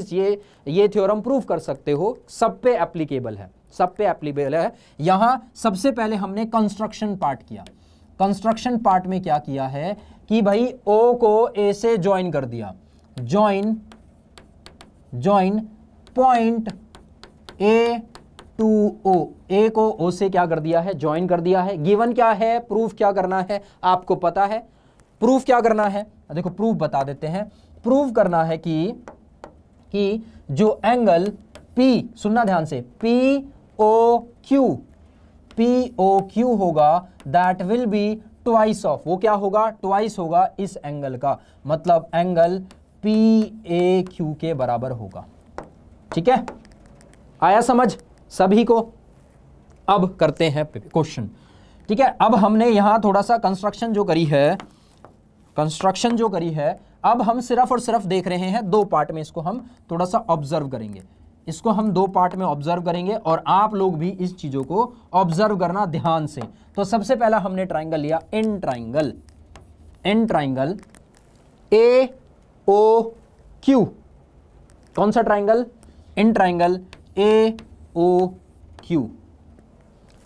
ये थ्योरम प्रूफ कर सकते हो, सब पे एप्लीकेबल है, सब पे एप्लीकेबल है। यहां सबसे पहले हमने कंस्ट्रक्शन पार्ट किया। कंस्ट्रक्शन पार्ट में क्या किया है कि भाई O को A से ज्वाइन कर दिया, join point A to O, A को O से क्या कर दिया है, ज्वाइन कर दिया है। गिवन क्या है, प्रूफ क्या करना है, आपको पता है प्रूफ क्या करना है। देखो प्रूफ बता देते हैं। प्रूफ करना है कि जो एंगल P, सुनना ध्यान से, POQ होगा, that will be twice of, वो क्या होगा, ट्वाइस होगा इस एंगल का, मतलब एंगल PAQ के बराबर होगा। ठीक है, आया समझ सभी को। अब करते हैं क्वेश्चन। ठीक है, अब हमने यहां थोड़ा सा कंस्ट्रक्शन जो करी है, अब हम सिर्फ और सिर्फ देख रहे हैं 2 पार्ट में, इसको हम थोड़ा सा ऑब्जर्व करेंगे, इसको हम 2 पार्ट में ऑब्जर्व करेंगे और आप लोग भी इस चीजों को ऑब्जर्व करना ध्यान से। तो सबसे पहला हमने ट्राइंगल लिया, इन ट्राइंगल AOQ। कौन सा triangle, in triangle AOQ।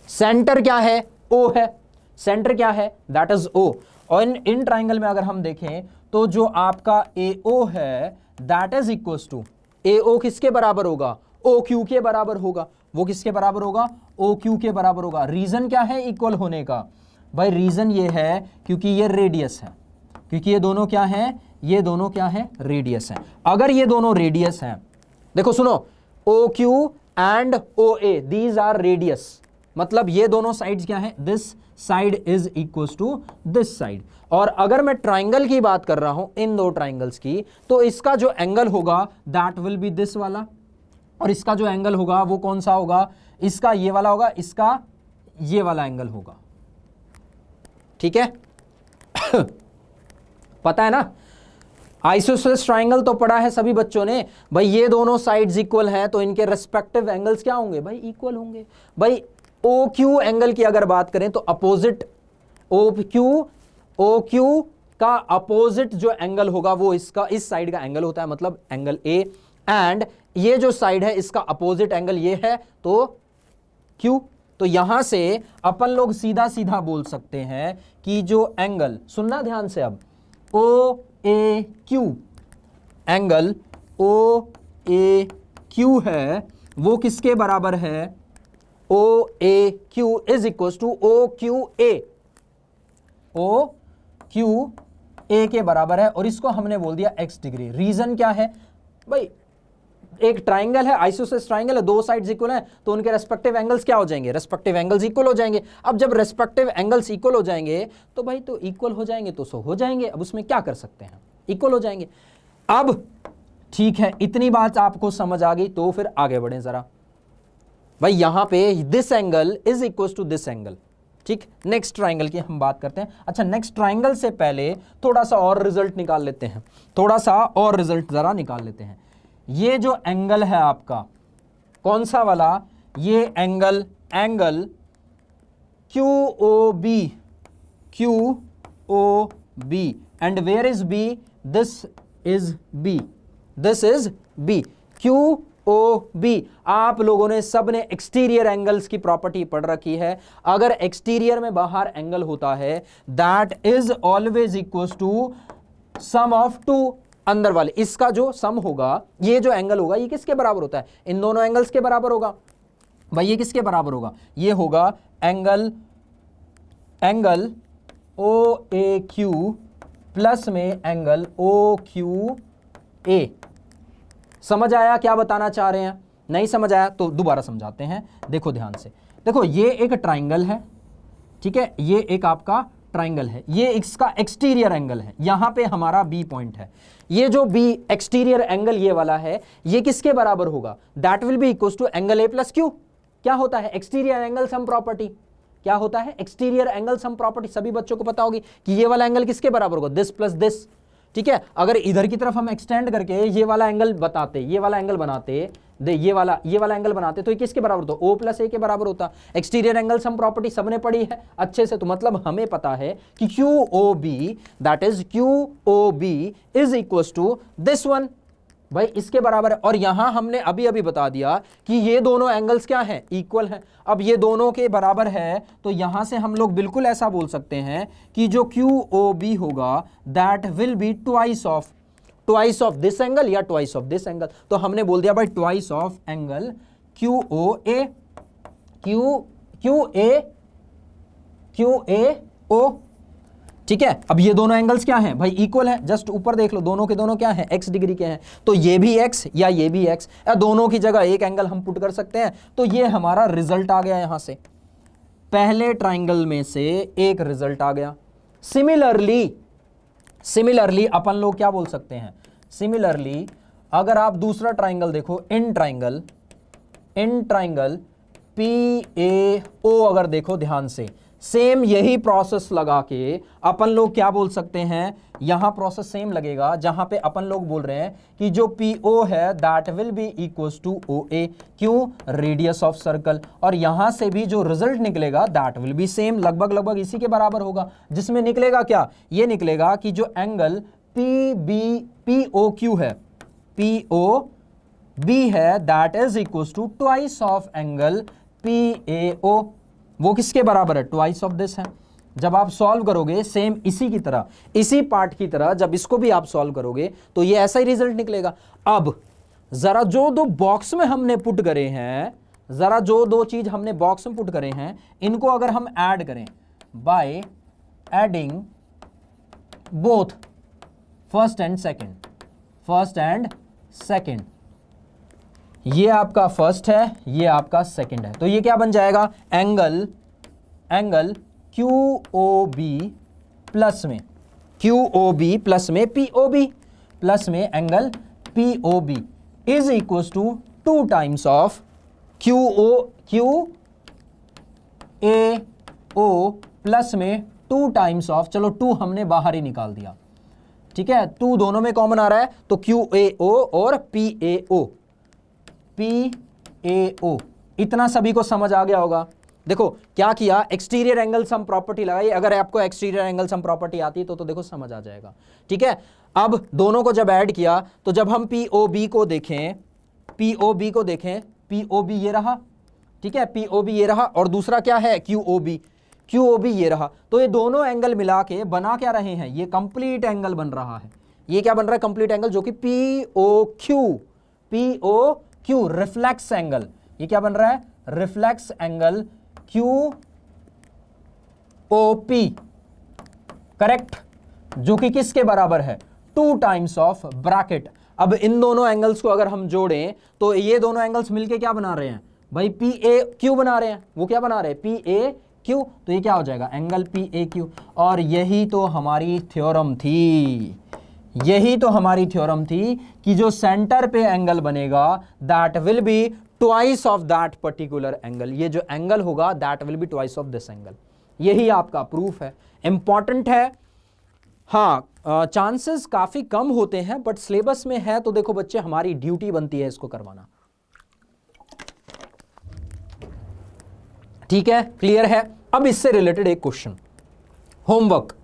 Centre क्या है, O है, सेंटर क्या है, दैट इज O। और इन ट्राइंगल में अगर हम देखें तो जो आपका AO है that is equal to, AO किसके बराबर होगा, OQ के बराबर होगा। वो किसके बराबर होगा, OQ के बराबर होगा। रीजन क्या है इक्वल होने का, भाई रीजन ये है क्योंकि ये रेडियस है, क्योंकि ये दोनों क्या हैं, ये दोनों क्या है, रेडियस है। अगर ये दोनों रेडियस हैं, देखो सुनो, OQ and OA these are radius, मतलब ये दोनों साइड्स क्या है, this side is equal to this side. और अगर मैं ट्राइंगल की बात कर रहा हूं, इन 2 ट्राइंगल्स की, तो इसका जो एंगल होगा दैट विल बी दिस वाला, और इसका जो एंगल होगा वो कौन सा होगा, इसका ये वाला होगा, इसका ये वाला एंगल होगा। ठीक है पता है ना, आइसोसेलेस ट्राइंगल तो पढ़ा है सभी बच्चों ने। भाई ये दोनों साइड्स इक्वल हैं तो इनके रेस्पेक्टिव एंगल्स क्या होंगे, भाई इक्वल होंगे। भाई OQ एंगल की अगर बात करें तो अपोजिट, OQ का अपोजिट जो एंगल होगा वो इसका, इस साइड का एंगल होता है, मतलब एंगल A, एंड ये जो साइड है इसका अपोजिट एंगल ये है, तो Q। तो यहां से अपन लोग सीधा सीधा बोल सकते हैं कि जो एंगल, सुनना ध्यान से, अब OAQ angle O A Q है वो किसके बराबर है, O A Q is equal to O Q A, O Q A के बराबर है, और इसको हमने बोल दिया x डिग्री। रीजन क्या है भाई, एक ट्राइंगल है, आइसोसेलेस ट्राइंगल है, दो साइड्स इक्वल हैं, तो उनके रेस्पेक्टिव एंगल्स क्या हो जाएंगे, रेस्पेक्टिव एंगल्स इक्वल हो जाएंगे। अब जब रेस्पेक्टिव एंगल्स इक्वल हो जाएंगे तो भाई तो इक्वल हो जाएंगे तो सो हो जाएंगे, अब उसमें क्या कर सकते हैं, इक्वल हो जाएंगे। अब ठीक है, इतनी बात आपको समझ आ गई, तो फिर आगे बढ़ें जरा। भाई यहां पे this angle is equal to this angle, ठीक। नेक्स्ट ट्राइंगल की हम बात करते हैं। अच्छा, नेक्स्ट ट्राइंगल से पहले थोड़ा सा और रिजल्ट निकाल लेते हैं, थोड़ा सा और रिजल्ट जरा निकाल लेते हैं। ये जो एंगल है आपका, कौन सा वाला, ये angle Q O B, and where is B, this is B, Q O B. आप लोगों ने सबने एक्सटीरियर एंगल्स की प्रॉपर्टी पढ़ रखी है। अगर एक्सटीरियर में बाहर एंगल होता है that is always equal to sum of two अंदर वाले, इसका जो सम होगा, ये जो एंगल होगा ये किसके बराबर होता है, इन दोनों एंगल्स के बराबर होगा। भाई ये किसके बराबर होगा, ये होगा angle O A Q plus में एंगल ओ क्यू ए। समझ आया क्या बताना चाह रहे हैं? नहीं समझ आया तो दोबारा समझाते हैं, देखो ध्यान से। देखो ये एक ट्राइंगल है, ठीक है, ये एक आपका ट्राइंगल है, ये इसका एक्सटीरियर एंगल है, यहां पे हमारा बी पॉइंट है। ये जो बी एक्सटीरियर एंगल ये वाला है, ये किसके बराबर होगा, that will be equal to angle A plus Q. क्या होता है एक्सटीरियर एंगल सम प्रॉपर्टी, क्या होता है एक्सटीरियर एंगल सम प्रॉपर्टी, सभी बच्चों को पता होगी कि ये वाला एंगल किसके बराबर होगा, दिस प्लस दिस, ठीक है। अगर इधर की तरफ हम एक्सटेंड करके ये वाला एंगल बताते, ये वाला एंगल बनाते, ये वाला एंगल बनाते, तो ये किसके बराबर होता, ओ प्लस ए के बराबर होता। एक्सटीरियर एंगल सम प्रॉपर्टी सबने पढ़ी है अच्छे से, तो मतलब हमें पता है कि Q O B, that is Q O B is equal to this one, भाई इसके बराबर है। और यहां हमने अभी अभी बता दिया कि ये दोनों एंगल्स क्या हैं, इक्वल हैं। अब ये दोनों के बराबर है, तो यहां से हम लोग बिल्कुल ऐसा बोल सकते हैं कि जो क्यू ओ बी होगा that will be twice of this angle या ट्वाइस ऑफ दिस एंगल। तो हमने बोल दिया भाई twice of angle Q A O, ठीक है। अब ये दोनों एंगल्स क्या हैं भाई, इक्वल है, जस्ट ऊपर देख लो, दोनों के दोनों क्या हैं, x डिग्री के हैं, तो ये भी x या ये भी x, या दोनों की जगह एक एंगल हम पुट कर सकते हैं। तो ये हमारा रिजल्ट आ गया, यहां से पहले ट्राइंगल में से एक रिजल्ट आ गया। सिमिलरली अपन लोग क्या बोल सकते हैं, सिमिलरली अगर आप दूसरा ट्राइंगल देखो, इन ट्राइंगल पी ए ओ, अगर देखो ध्यान से, सेम यही प्रोसेस लगा के अपन लोग क्या बोल सकते हैं, यहां प्रोसेस सेम लगेगा जहां पे अपन लोग बोल रहे हैं कि जो PO है that will be equals to OA, क्यों, रेडियस ऑफ सर्कल। और यहां से भी जो रिजल्ट निकलेगा दैट विल बी सेम, लगभग इसी के बराबर होगा, जिसमें निकलेगा क्या, ये निकलेगा कि जो एंगल POQ है, POB है, that is equals to twice of angle PAO। वो किसके बराबर है, ट्वाइस ऑफ दिस है। जब आप सॉल्व करोगे सेम इसी की तरह, इसी पार्ट की तरह, जब इसको भी आप सॉल्व करोगे तो ये ऐसा ही रिजल्ट निकलेगा। अब जरा जो दो बॉक्स में हमने पुट करे हैं, जरा जो दो चीज हमने बॉक्स में पुट करे हैं, इनको अगर हम ऐड करें by adding both first and second, ये आपका फर्स्ट है, ये आपका सेकंड है, तो ये क्या बन जाएगा, एंगल QOB प्लस में POB प्लस में angle POB is equal to 2 times of QAO plus में 2 टाइम्स ऑफ, चलो 2 हमने बाहर ही निकाल दिया, ठीक है, 2 दोनों में कॉमन आ रहा है, तो QAO और PAO, इतना सभी को समझ आ गया होगा। देखो क्या किया, एक्सटीरियर एंगल सम प्रॉपर्टी लगाई, अगर आपको एक्सटीरियर एंगल सम प्रॉपर्टी आती है तो देखो समझ आ जाएगा, ठीक है। अब दोनों को जब ऐड किया, तो जब हम POB को देखें, POB ये रहा, ठीक है, POB ये रहा, और दूसरा क्या है, QOB ये रहा, तो ये दोनों एंगल मिला के बना क्या रहे हैं, ये कंप्लीट एंगल बन रहा है, ये क्या बन रहा है, कंप्लीट एंगल, जो कि POQ, POQ रिफ्लेक्स एंगल, ये क्या बन रहा है, रिफ्लेक्स एंगल QOP, करेक्ट, जो कि किसके बराबर है, 2 टाइम्स ऑफ ब्रैकेट। अब इन दोनों एंगल्स को अगर हम जोड़ें तो ये दोनों एंगल्स मिलके क्या बना रहे हैं भाई, PAQ बना रहे हैं। वो क्या बना रहे हैं, PAQ, तो ये क्या हो जाएगा, एंगल PAQ। और यही तो हमारी थ्योरम थी, यही तो हमारी थ्योरम थी कि जो सेंटर पे एंगल बनेगा that will be twice of that particular angle, ये जो एंगल होगा that will be twice of this angle. यही आपका प्रूफ है, इंपॉर्टेंट है। हाँ, चांसेस काफी कम होते हैं, बट सिलेबस में है तो देखो बच्चे, हमारी ड्यूटी बनती है इसको करवाना। ठीक है, क्लियर है। अब इससे रिलेटेड एक क्वेश्चन, होमवर्क,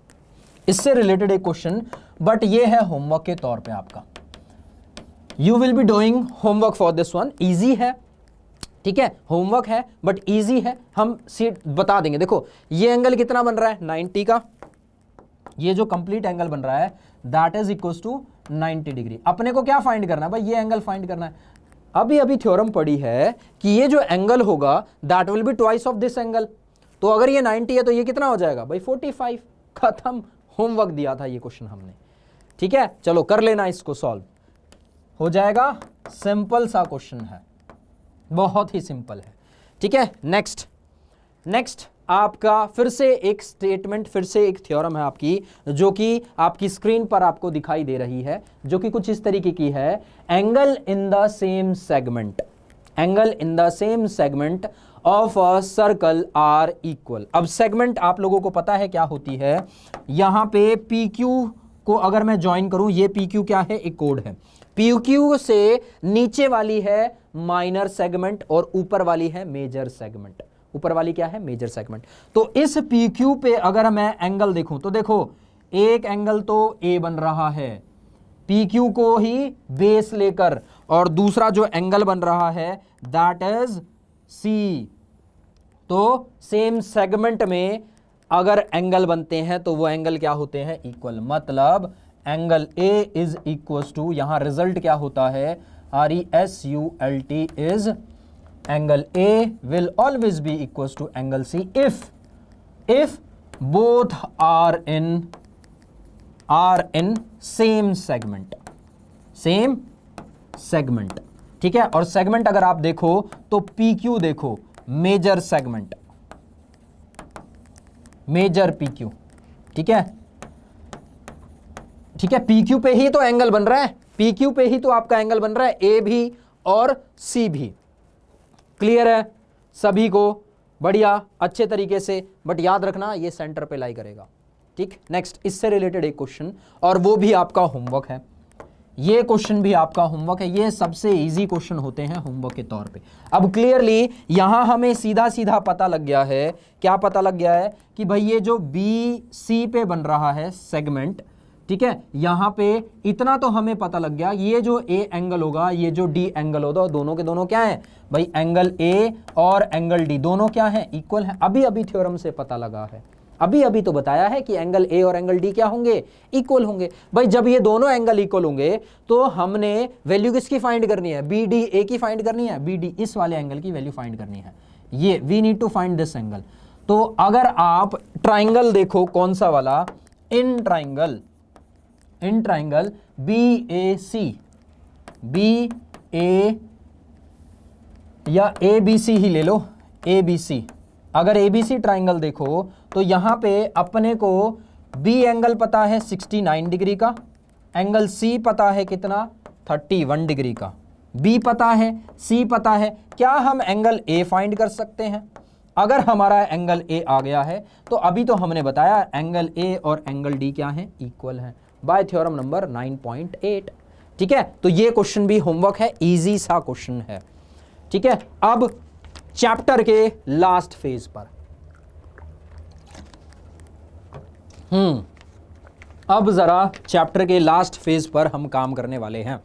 इससे रिलेटेड एक क्वेश्चन, बट ये है होमवर्क के तौर पे आपका। You will be doing homework for this one, easy है, ठीक है, होमवर्क है बट इजी है, हम सीट बता देंगे। देखो ये एंगल कितना बन रहा है, 90 का, ये जो कंप्लीट एंगल बन रहा है that is equal to 90 degree. अपने को क्या फाइंड करना है भाई, ये एंगल फाइंड करना है। अभी थ्योरम पढ़ी है कि ये जो एंगल होगा that will be twice of this angle, तो अगर ये 90 है तो ये कितना हो जाएगा भाई, 45। खत्म, होमवर्क दिया था ये क्वेश्चन हमने, ठीक है। चलो कर लेना, इसको सॉल्व हो जाएगा, सिंपल सा क्वेश्चन है, बहुत ही सिंपल है, ठीक है। नेक्स्ट आपका फिर से एक स्टेटमेंट, फिर से एक थ्योरम है आपकी, जो कि आपकी स्क्रीन पर आपको दिखाई दे रही है, जो कि कुछ इस तरीके की है। Angle in the same segment, angle in the same segment of a circle are equal. अब सेगमेंट आप लोगों को पता है क्या होती है, यहां पे PQ को अगर मैं ज्वाइन करूं, ये PQ क्या है, एक कोड है। PQ से नीचे वाली है माइनर सेगमेंट और ऊपर वाली है मेजर सेगमेंट। ऊपर वाली क्या है, मेजर सेगमेंट। तो इस PQ पे अगर मैं एंगल देखूं तो देखो, एक एंगल तो A बन रहा है PQ को ही बेस लेकर, और दूसरा जो एंगल बन रहा है दैट इज C। तो सेम सेगमेंट में अगर एंगल बनते हैं तो वो एंगल क्या होते हैं, इक्वल। मतलब angle A is equal to, यहां रिजल्ट क्या होता है, RESULT is angle A will always be equals to angle C if both are in same segment, ठीक है। और सेगमेंट अगर आप देखो तो PQ देखो, मेजर सेगमेंट, मेजर PQ, ठीक है, ठीक है। PQ पे ही तो एंगल बन रहा है, PQ पे ही तो आपका एंगल बन रहा है, A भी और C भी। क्लियर है सभी को, बढ़िया, अच्छे तरीके से, बट याद रखना ये सेंटर पे लाई करेगा, ठीक। नेक्स्ट, इससे रिलेटेड एक क्वेश्चन, और वो भी आपका होमवर्क है, ये क्वेश्चन भी आपका होमवर्क है। ये सबसे इजी क्वेश्चन होते हैं होमवर्क के तौर पे। अब क्लियरली यहां हमें सीधा सीधा पता लग गया है, क्या पता लग गया है कि भाई ये जो BC पे बन रहा है सेगमेंट, ठीक है, यहां पे इतना तो हमें पता लग गया, ये जो A एंगल होगा, ये जो D एंगल होगा, दोनों के दोनों क्या है भाई, एंगल A और एंगल D दोनों क्या है, इक्वल है। अभी थ्योरम से पता लगा है, अभी तो बताया है कि एंगल A और एंगल D क्या होंगे, इक्वल होंगे। भाई जब ये दोनों एंगल इक्वल होंगे तो हमने वैल्यू किसकी फाइंड करनी है, BDA की फाइंड करनी है, BD इस वाले एंगल की वैल्यू फाइंड करनी है, ये we need to find this angle. तो अगर आप ट्राइंगल देखो, कौन सा वाला, इन ट्राइंगल BAC, BA या ABC ही ले लो, ABC। अगर ABC ट्राइंगल देखो तो यहां पे अपने को B एंगल पता है 69 डिग्री का, एंगल C पता है कितना, 31 डिग्री का, B पता है, C पता है। क्या हम एंगल A फाइंड कर सकते हैं? अगर हमारा एंगल A आ गया है तो अभी तो हमने बताया एंगल A और एंगल D क्या है, इक्वल है, बाय थ्योरम नंबर 9.8। ठीक है, तो ये क्वेश्चन भी होमवर्क है, इजी सा क्वेश्चन है। ठीक है, अब चैप्टर के लास्ट फेज पर, अब जरा चैप्टर के लास्ट फेज पर हम काम करने वाले हैं।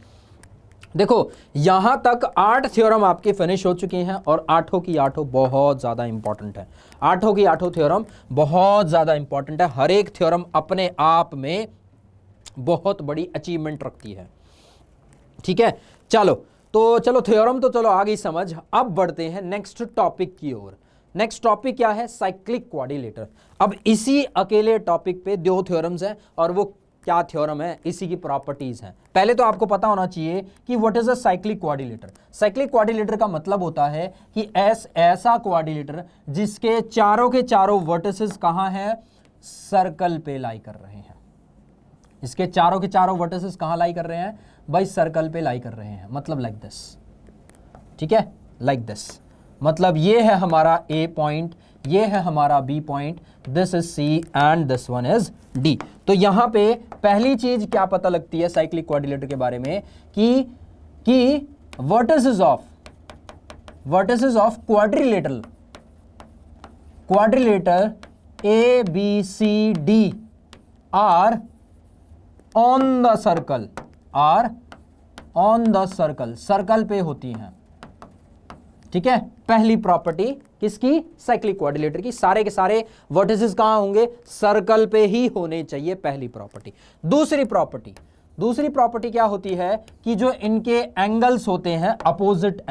देखो यहां तक 8 थ्योरम आपके फिनिश हो चुके हैं और 8 की 8 बहुत ज्यादा इंपॉर्टेंट है। 8 की 8 थ्योरम बहुत ज्यादा इंपॉर्टेंट है, हर एक थ्योरम अपने आप में बहुत बड़ी अचीवमेंट रखती है। ठीक है, चलो थ्योरम तो चलो आ गई समझ। अब बढ़ते हैं नेक्स्ट टॉपिक की ओर। नेक्स्ट टॉपिक क्या है? Cyclic quadrilateral. अब इसी अकेले टॉपिक पे दो थ्योरम्स हैं, और वो क्या थ्योरम है, इसी की प्रॉपर्टीज हैं। पहले तो आपको पता होना चाहिए कि what is a cyclic quadrilateral. Cyclic quadrilateral का मतलब होता है कि ऐसा क्वाड्रिलेटर जिसके चारों के चारों वर्टिसेस कहां हैं? सर्कल पे लाई कर रहे हैं। इसके चारों के चारों वर्टिसेस कहां लाई कर रहे हैं भाई? सर्कल पे लाई कर रहे हैं। मतलब लाइक दिस। ठीक है, लाइक दिस। मतलब ये है हमारा ए पॉइंट, ये है हमारा B point, this is C and this one is D. तो यहां पे पहली चीज क्या पता लगती है साइक्लिक क्वाड्रिलेटर के बारे में कि vertices of quadrilateral A B C D are on the circle, circle पे होती हैं। ठीक है, पहली प्रॉपर्टी किसकी? साइक्लिक क्वाड्रिलेटर की। सारे के सारे वर्टिसेस कहां होंगे? सर्कल पे ही होने चाहिए, पहली प्रॉपर्टी। दूसरी प्रॉपर्टी क्या होती है कि जो इनके एंगल्स होते हैं, अपोजिट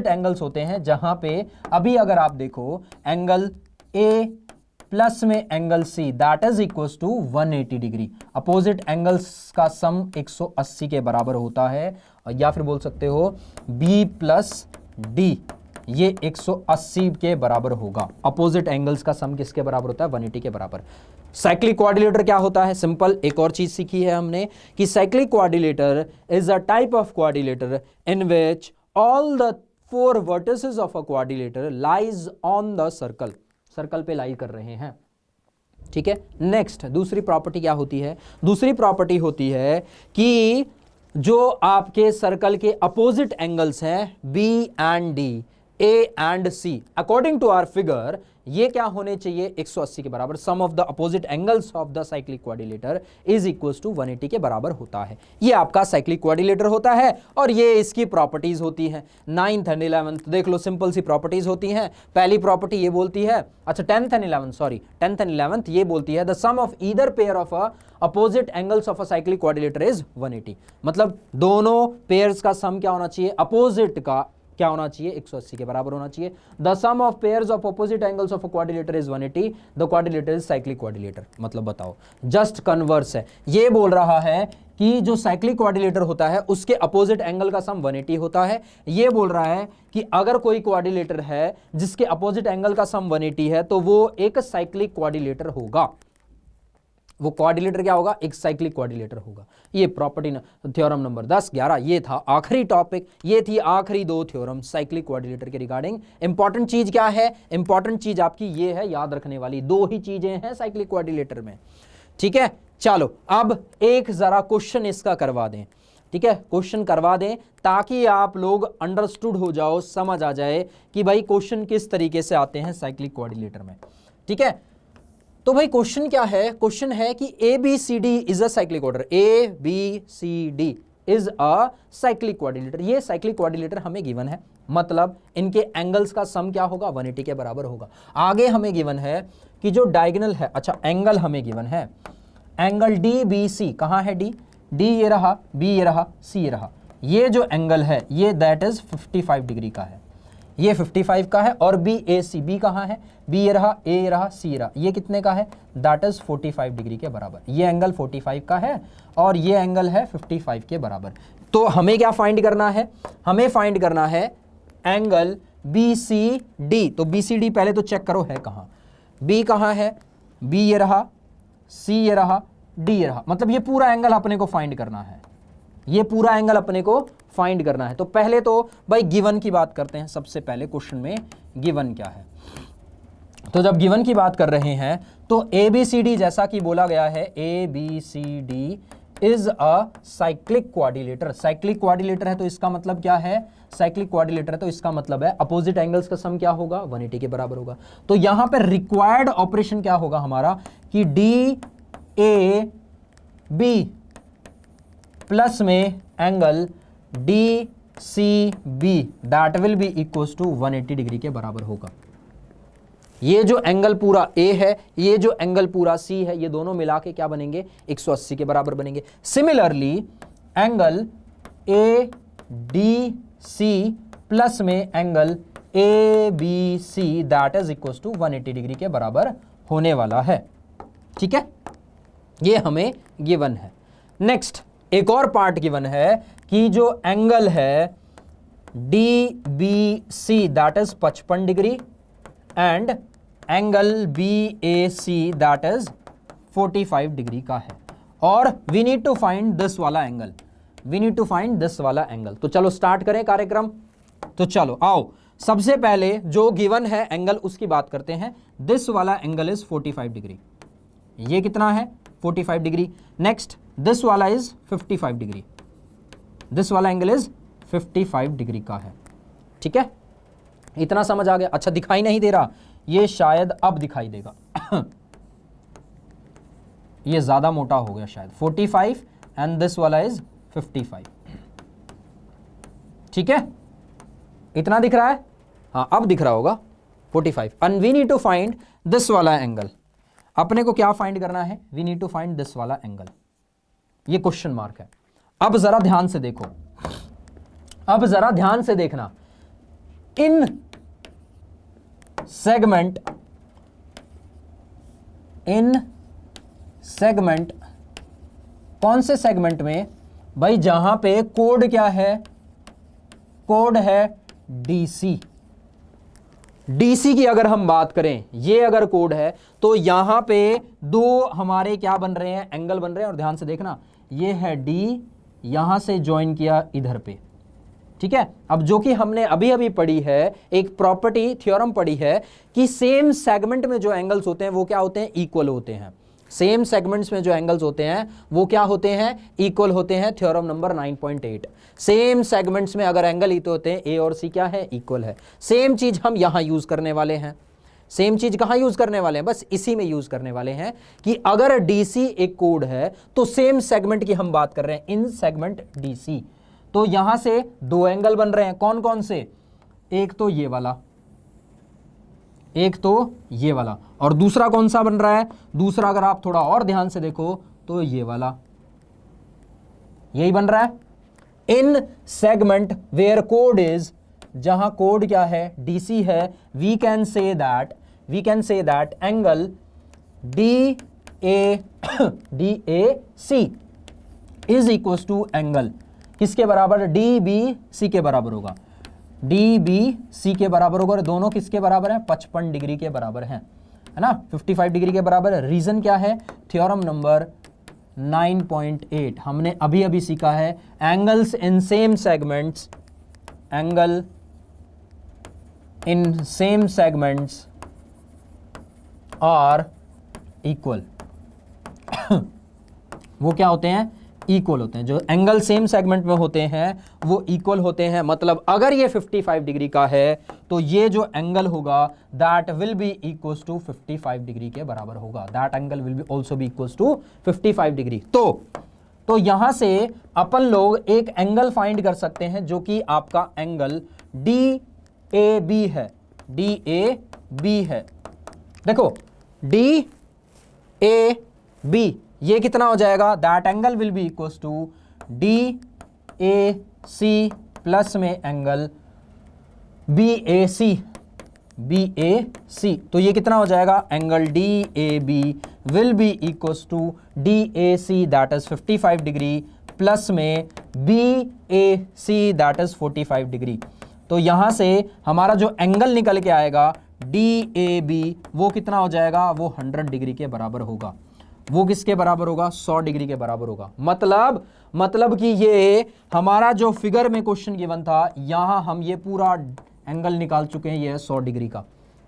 एंगल्स होते हैं, जहां पे अभी अगर आप देखो एंगल ए प्लस में angle C that is equal to 180 degree. Opposite angles का सम 180 के बराबर होता है, या फिर बोल सकते हो बी प्लस डी, ये 180 के बराबर होगा। अपोजिट एंगल्स का सम किसके बराबर होता है? 180 के बराबर। साइक्लिक क्वाड्रिलेटर क्या होता है? सिंपल, एक और चीज सीखी है हमने कि cyclic quadrilateral is a type of quadrilateral in which all the 4 vertices of a quadrilateral lies on the circle पे लाई कर रहे हैं। ठीक है, नेक्स्ट दूसरी प्रॉपर्टी क्या होती है? दूसरी प्रॉपर्टी होती है कि जो आपके सर्कल के अपोजिट एंगल्स हैं B and D, A and C, according to our figure ये क्या होने चाहिए? 180 के बराबर। Sum of the opposite angles of the cyclic quadrilateral is equals to 180 के बराबर होता है। ये आपका साइक्लिक क्वाड्रिलेटर होता है, और ये इसकी प्रॉपर्टीज होती हैं। 9th एंड 11th देख लो, सिंपल सी प्रॉपर्टीज होती हैं। पहली प्रॉपर्टी ये बोलती है, अच्छा 10th एंड 11th ये बोलती है the sum of either pair of opposite angles of a cyclic quadrilateral is 180। मतलब दोनों पेयर्स का सम क्या होना चाहिए? अपोजिट का क्या होना चाहिए? 180 के बराबर होना चाहिए। The sum of pairs of opposite angles of a quadrilateral is 180, the quadrilateral is cyclic quadrilateral. मतलब बताओ, जस्ट कन्वर्स है। ये बोल रहा है कि जो साइक्लिक क्वाड्रिलेटर होता है उसके अपोजिट एंगल का सम 180 होता है। ये बोल रहा है कि अगर कोई क्वाड्रिलेटर है जिसके अपोजिट एंगल का सम 180 है तो वो एक साइक्लिक क्वाड्रिलेटर होगा। वो क्वाड्रिलेटर क्या होगा? एक साइक्लिक क्वाड्रिलेटर होगा। ये प्रॉपर्टी थ्योरम नंबर 10, 11 ये था आखिरी टॉपिक। ये थी आखिरी 2 थ्योरम साइक्लिक क्वाड्रिलेटर के रिगार्डिंग। इंपॉर्टेंट चीज क्या है? इंपॉर्टेंट चीज आपकी ये है, याद रखने वाली 2 ही चीजें हैं साइक्लिक क्वाड्रिलेटर में। ठीक है, चलो अब एक जरा क्वेश्चन इसका करवा दें। ठीक है, क्वेश्चन करवा दें ताकि आप लोग अंडरस्टूड हो जाओ, समझ आ जाए कि भाई क्वेश्चन किस तरीके से आते हैं साइक्लिक क्वाड्रिलेटर में। ठीक है, तो भाई क्वेश्चन क्या है? क्वेश्चन है कि A B C D is a cyclic order. A B C D is a cyclic quadrilateral. ये साइक्लिक क्वाड्रिलेटर हमें गिवन है, मतलब इनके एंगल्स का सम क्या होगा? 180 के बराबर होगा। आगे हमें गिवन है कि जो डायगोनल है, अच्छा एंगल हमें गिवन है, एंगल डी बी सी। कहां है डी? डी ये रहा, बी ये रहा, सी ये रहा। ये जो एंगल है ये दैट इज 55 डिग्री का है, ये 55 का है। और बी ए सी, बी कहाँ है? बी ये रहा, ए ये रहा, सी ये रहा। ये कितने का है? दैट इज 45 डिग्री के बराबर। ये एंगल 45 का है और ये एंगल है 55 के बराबर। तो हमें क्या फाइंड करना है? हमें फाइंड करना है एंगल बी सी डी। तो बी सी डी पहले तो चेक करो है कहाँ। बी कहाँ है? बी ये रहा, सी ये रहा, डी ये रहा। मतलब ये पूरा एंगल अपने को फाइंड करना है, ये पूरा एंगल अपने को फाइंड करना है। तो पहले तो भाई गिवन की बात करते हैं। सबसे पहले क्वेश्चन में गिवन क्या है? तो जब गिवन की बात कर रहे हैं तो ए बी सी डी, जैसा कि बोला गया है, A B C D is a cyclic quadrilateral. Cyclic quadrilateral है तो इसका मतलब क्या है? साइक्लिक क्वाड्रिलेटर है तो इसका मतलब है अपोजिट एंगल्स का सम क्या होगा? 180 के बराबर होगा। तो यहां पर रिक्वायर्ड ऑपरेशन क्या होगा हमारा कि डी ए बी प्लस में angle D C B that will be equals to 180 degree के बराबर होगा। ये जो एंगल पूरा ए है, ये जो एंगल पूरा सी है, ये दोनों मिला के क्या बनेंगे, 180 के बराबर बनेंगे। Similarly angle A D C plus में angle A B C that is equal to 180 degree के बराबर होने वाला है। ठीक है, ये हमें गिवन है। नेक्स्ट एक और पार्ट गिवन है कि जो एंगल है D B C that is 55 degree and angle B A C that is 45 degree का है, और we need to find this वाला angle, we need to find this वाला एंगल। तो चलो स्टार्ट करें कार्यक्रम। तो चलो आओ, सबसे पहले जो गिवन है एंगल उसकी बात करते हैं। दिस वाला एंगल इज 45 डिग्री, ये कितना है 45 डिग्री। नेक्स्ट दिस वाला इज 55 डिग्री, दिस वाला एंगल इज 55 डिग्री का है। ठीक है, इतना समझ आ गया। अच्छा दिखाई नहीं दे रहा, ये शायद अब दिखाई देगा ये ज्यादा मोटा हो गया शायद, 45 एंड दिस वाला इज 55। ठीक है, इतना दिख रहा है, हाँ अब दिख रहा होगा 45। And we need to find this वाला एंगल। अपने को क्या फाइंड करना है, we need to find this वाला एंगल। ये क्वेश्चन मार्क है। अब जरा ध्यान से देखो, अब जरा ध्यान से देखना, इन सेगमेंट कौन से सेगमेंट में भाई, जहां पे कोड क्या है, कोड है डीसी। डीसी की अगर हम बात करें, ये अगर कोड है तो यहां पे दो हमारे क्या बन रहे हैं, एंगल बन रहे हैं। और ध्यान से देखना, ये है डी, यहां से ज्वाइन किया इधर पे। ठीक है, अब जो कि हमने अभी अभी पढ़ी है, एक प्रॉपर्टी थ्योरम पढ़ी है कि सेम सेगमेंट में जो एंगल्स होते हैं वो क्या होते हैं, इक्वल होते हैं। सेम सेगमेंट्स में जो एंगल्स होते हैं वो क्या होते हैं, इक्वल होते हैं। Theorem number 9.8। सेम सेगमेंट्स में अगर एंगल इक्वल होते हैं, ए और सी क्या है, इक्वल है। सेम चीज हम यहां यूज करने वाले हैं। सेम चीज कहां यूज करने वाले हैं, बस इसी में यूज करने वाले हैं कि अगर डीसी एक कोड है तो सेम सेगमेंट की हम बात कर रहे हैं, इन सेगमेंट डीसी। तो यहां से दो एंगल बन रहे हैं, कौन कौन से, एक तो ये वाला, एक तो ये वाला, और दूसरा कौन सा बन रहा है, दूसरा अगर आप थोड़ा और ध्यान से देखो तो ये वाला, यही बन रहा है। इन सेगमेंट वेयर कोड इज, जहां कोड क्या है, डीसी है, we can say that angle D A C is equal to angle किसके बराबर, डी बी सी के बराबर होगा, डी बी सी के बराबर होगा। और दोनों किसके बराबर है, 55 डिग्री के बराबर हैं, है ना, 55 डिग्री के बराबर है। रीजन क्या है, थ्योरम नंबर 9.8 हमने अभी अभी सीखा है, angles in same segments, angle in same segments are equal वो क्या होते हैं, इक्वल होते हैं। जो एंगल सेम सेगमेंट में होते हैं वो इक्वल होते हैं। मतलब अगर ये 55 डिग्री का है तो ये जो एंगल होगा that will be equal to 55 degree के बराबर होगा, that angle will be also be equal to 55 degree. तो यहां से अपन लोग एक एंगल फाइंड कर सकते हैं जो कि आपका एंगल डी ए बी है, डी ए बी है। देखो डी ए बी ये कितना हो जाएगा, that angle will be equal to D A C plus में एंगल बी ए सी। तो ये कितना हो जाएगा, angle D A B will be equal to D A C that is 55 degree plus में B A C that is 45 degree. तो यहां से हमारा जो एंगल निकल के आएगा डी ए बी वो कितना हो जाएगा, वो 100 डिग्री के बराबर होगा। वो किसके बराबर होगा, 100 डिग्री के बराबर होगा। मतलब कि ये हमारा जो फिगर में क्वेश्चन गिवन था, यहां हम ये पूरा एंगल निकाल चुके हैं, ये है 100 डिग्री का।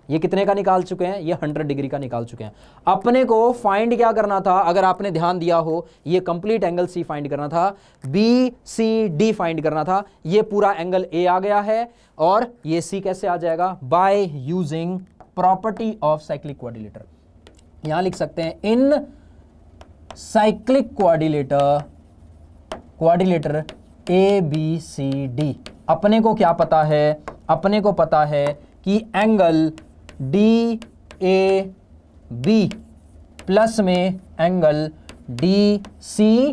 ये कितने का निकाल चुके हैं, ये 100 डिग्री का निकाल चुके हैं। अपने को फाइंड क्या करना था, अगर आपने ध्यान दिया हो, ये कंप्लीट एंगल सी फाइंड करना था, बी सी डी फाइंड करना था। ये पूरा एंगल ए आ गया है और ये सी कैसे आ जाएगा, by using property of cyclic quadrilateral. यहां लिख सकते हैं in cyclic quadrilateral A B C D. अपने को क्या पता है, अपने को पता है कि angle D A B plus में एंगल डी सी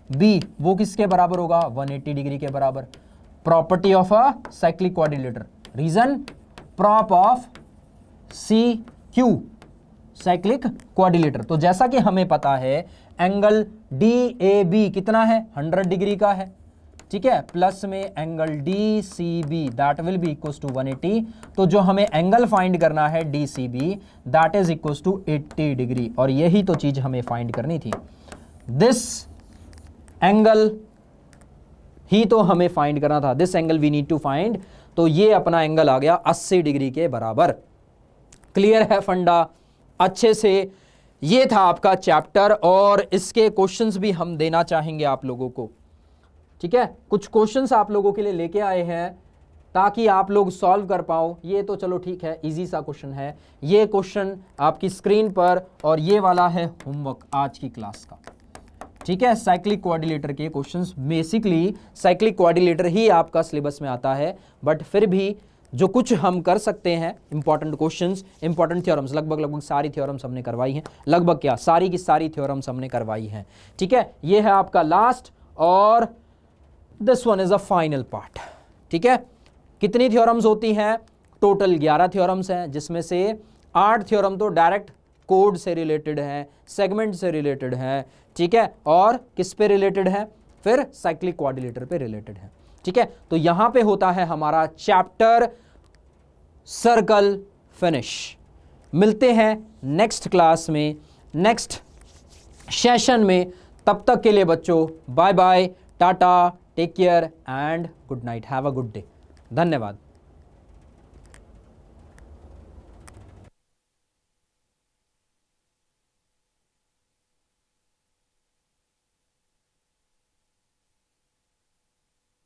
बी, वो किसके बराबर होगा? 180 डिग्री के बराबर। Property of a cyclic quadrilateral, reason prop of C Q cyclic quadrilateral. तो जैसा कि हमें पता है एंगल डी ए बी कितना है? 100 डिग्री का है, ठीक है, प्लस में angle D C B that will be equals to 180। तो जो हमें एंगल फाइंड करना है D C B that is equals to 80 degree, और यही तो चीज हमें फाइंड करनी थी। दिस एंगल ही तो हमें फाइंड करना था, this angle we need to find. तो ये अपना एंगल आ गया 80 डिग्री के बराबर। क्लियर है फंडा अच्छे से? ये था आपका चैप्टर, और इसके क्वेश्चंस भी हम देना चाहेंगे आप लोगों को, ठीक है। कुछ क्वेश्चंस आप लोगों के लिए लेके आए हैं ताकि आप लोग सॉल्व कर पाओ। ये तो चलो ठीक है, इजी सा क्वेश्चन है। ये क्वेश्चन आपकी स्क्रीन पर, और ये वाला है होमवर्क आज की क्लास का, ठीक है। साइक्लिक क्वाड्रिलेटर के क्वेश्चंस, बेसिकली साइक्लिक क्वाड्रिलेटर ही आपका सिलेबस में आता है, बट फिर भी जो कुछ हम कर सकते हैं, इंपॉर्टेंट क्वेश्चंस, इंपॉर्टेंट थ्योरम्स, लगभग सारी थ्योरम्स हमने करवाई हैं। लगभग क्या, सारी की सारी थ्योरम्स हमने करवाई हैं, ठीक है। ये है आपका लास्ट, और this one is a final part, ठीक है। कितनी थ्योरम्स होती हैं? टोटल 11 थ्योरम्स हैं, जिसमें से 8 थ्योरम तो डायरेक्ट कोड से रिलेटेड हैं, सेगमेंट से रिलेटेड हैं, ठीक है, और किस पे रिलेटेड है? फिर साइक्लिक क्वाड्रिलेटर पे रिलेटेड है, ठीक है। तो यहां पे होता है हमारा चैप्टर सर्कल फिनिश। मिलते हैं नेक्स्ट क्लास में, नेक्स्ट सेशन में। तब तक के लिए बच्चों bye bye, tata, take care and good night, have a good day. धन्यवाद।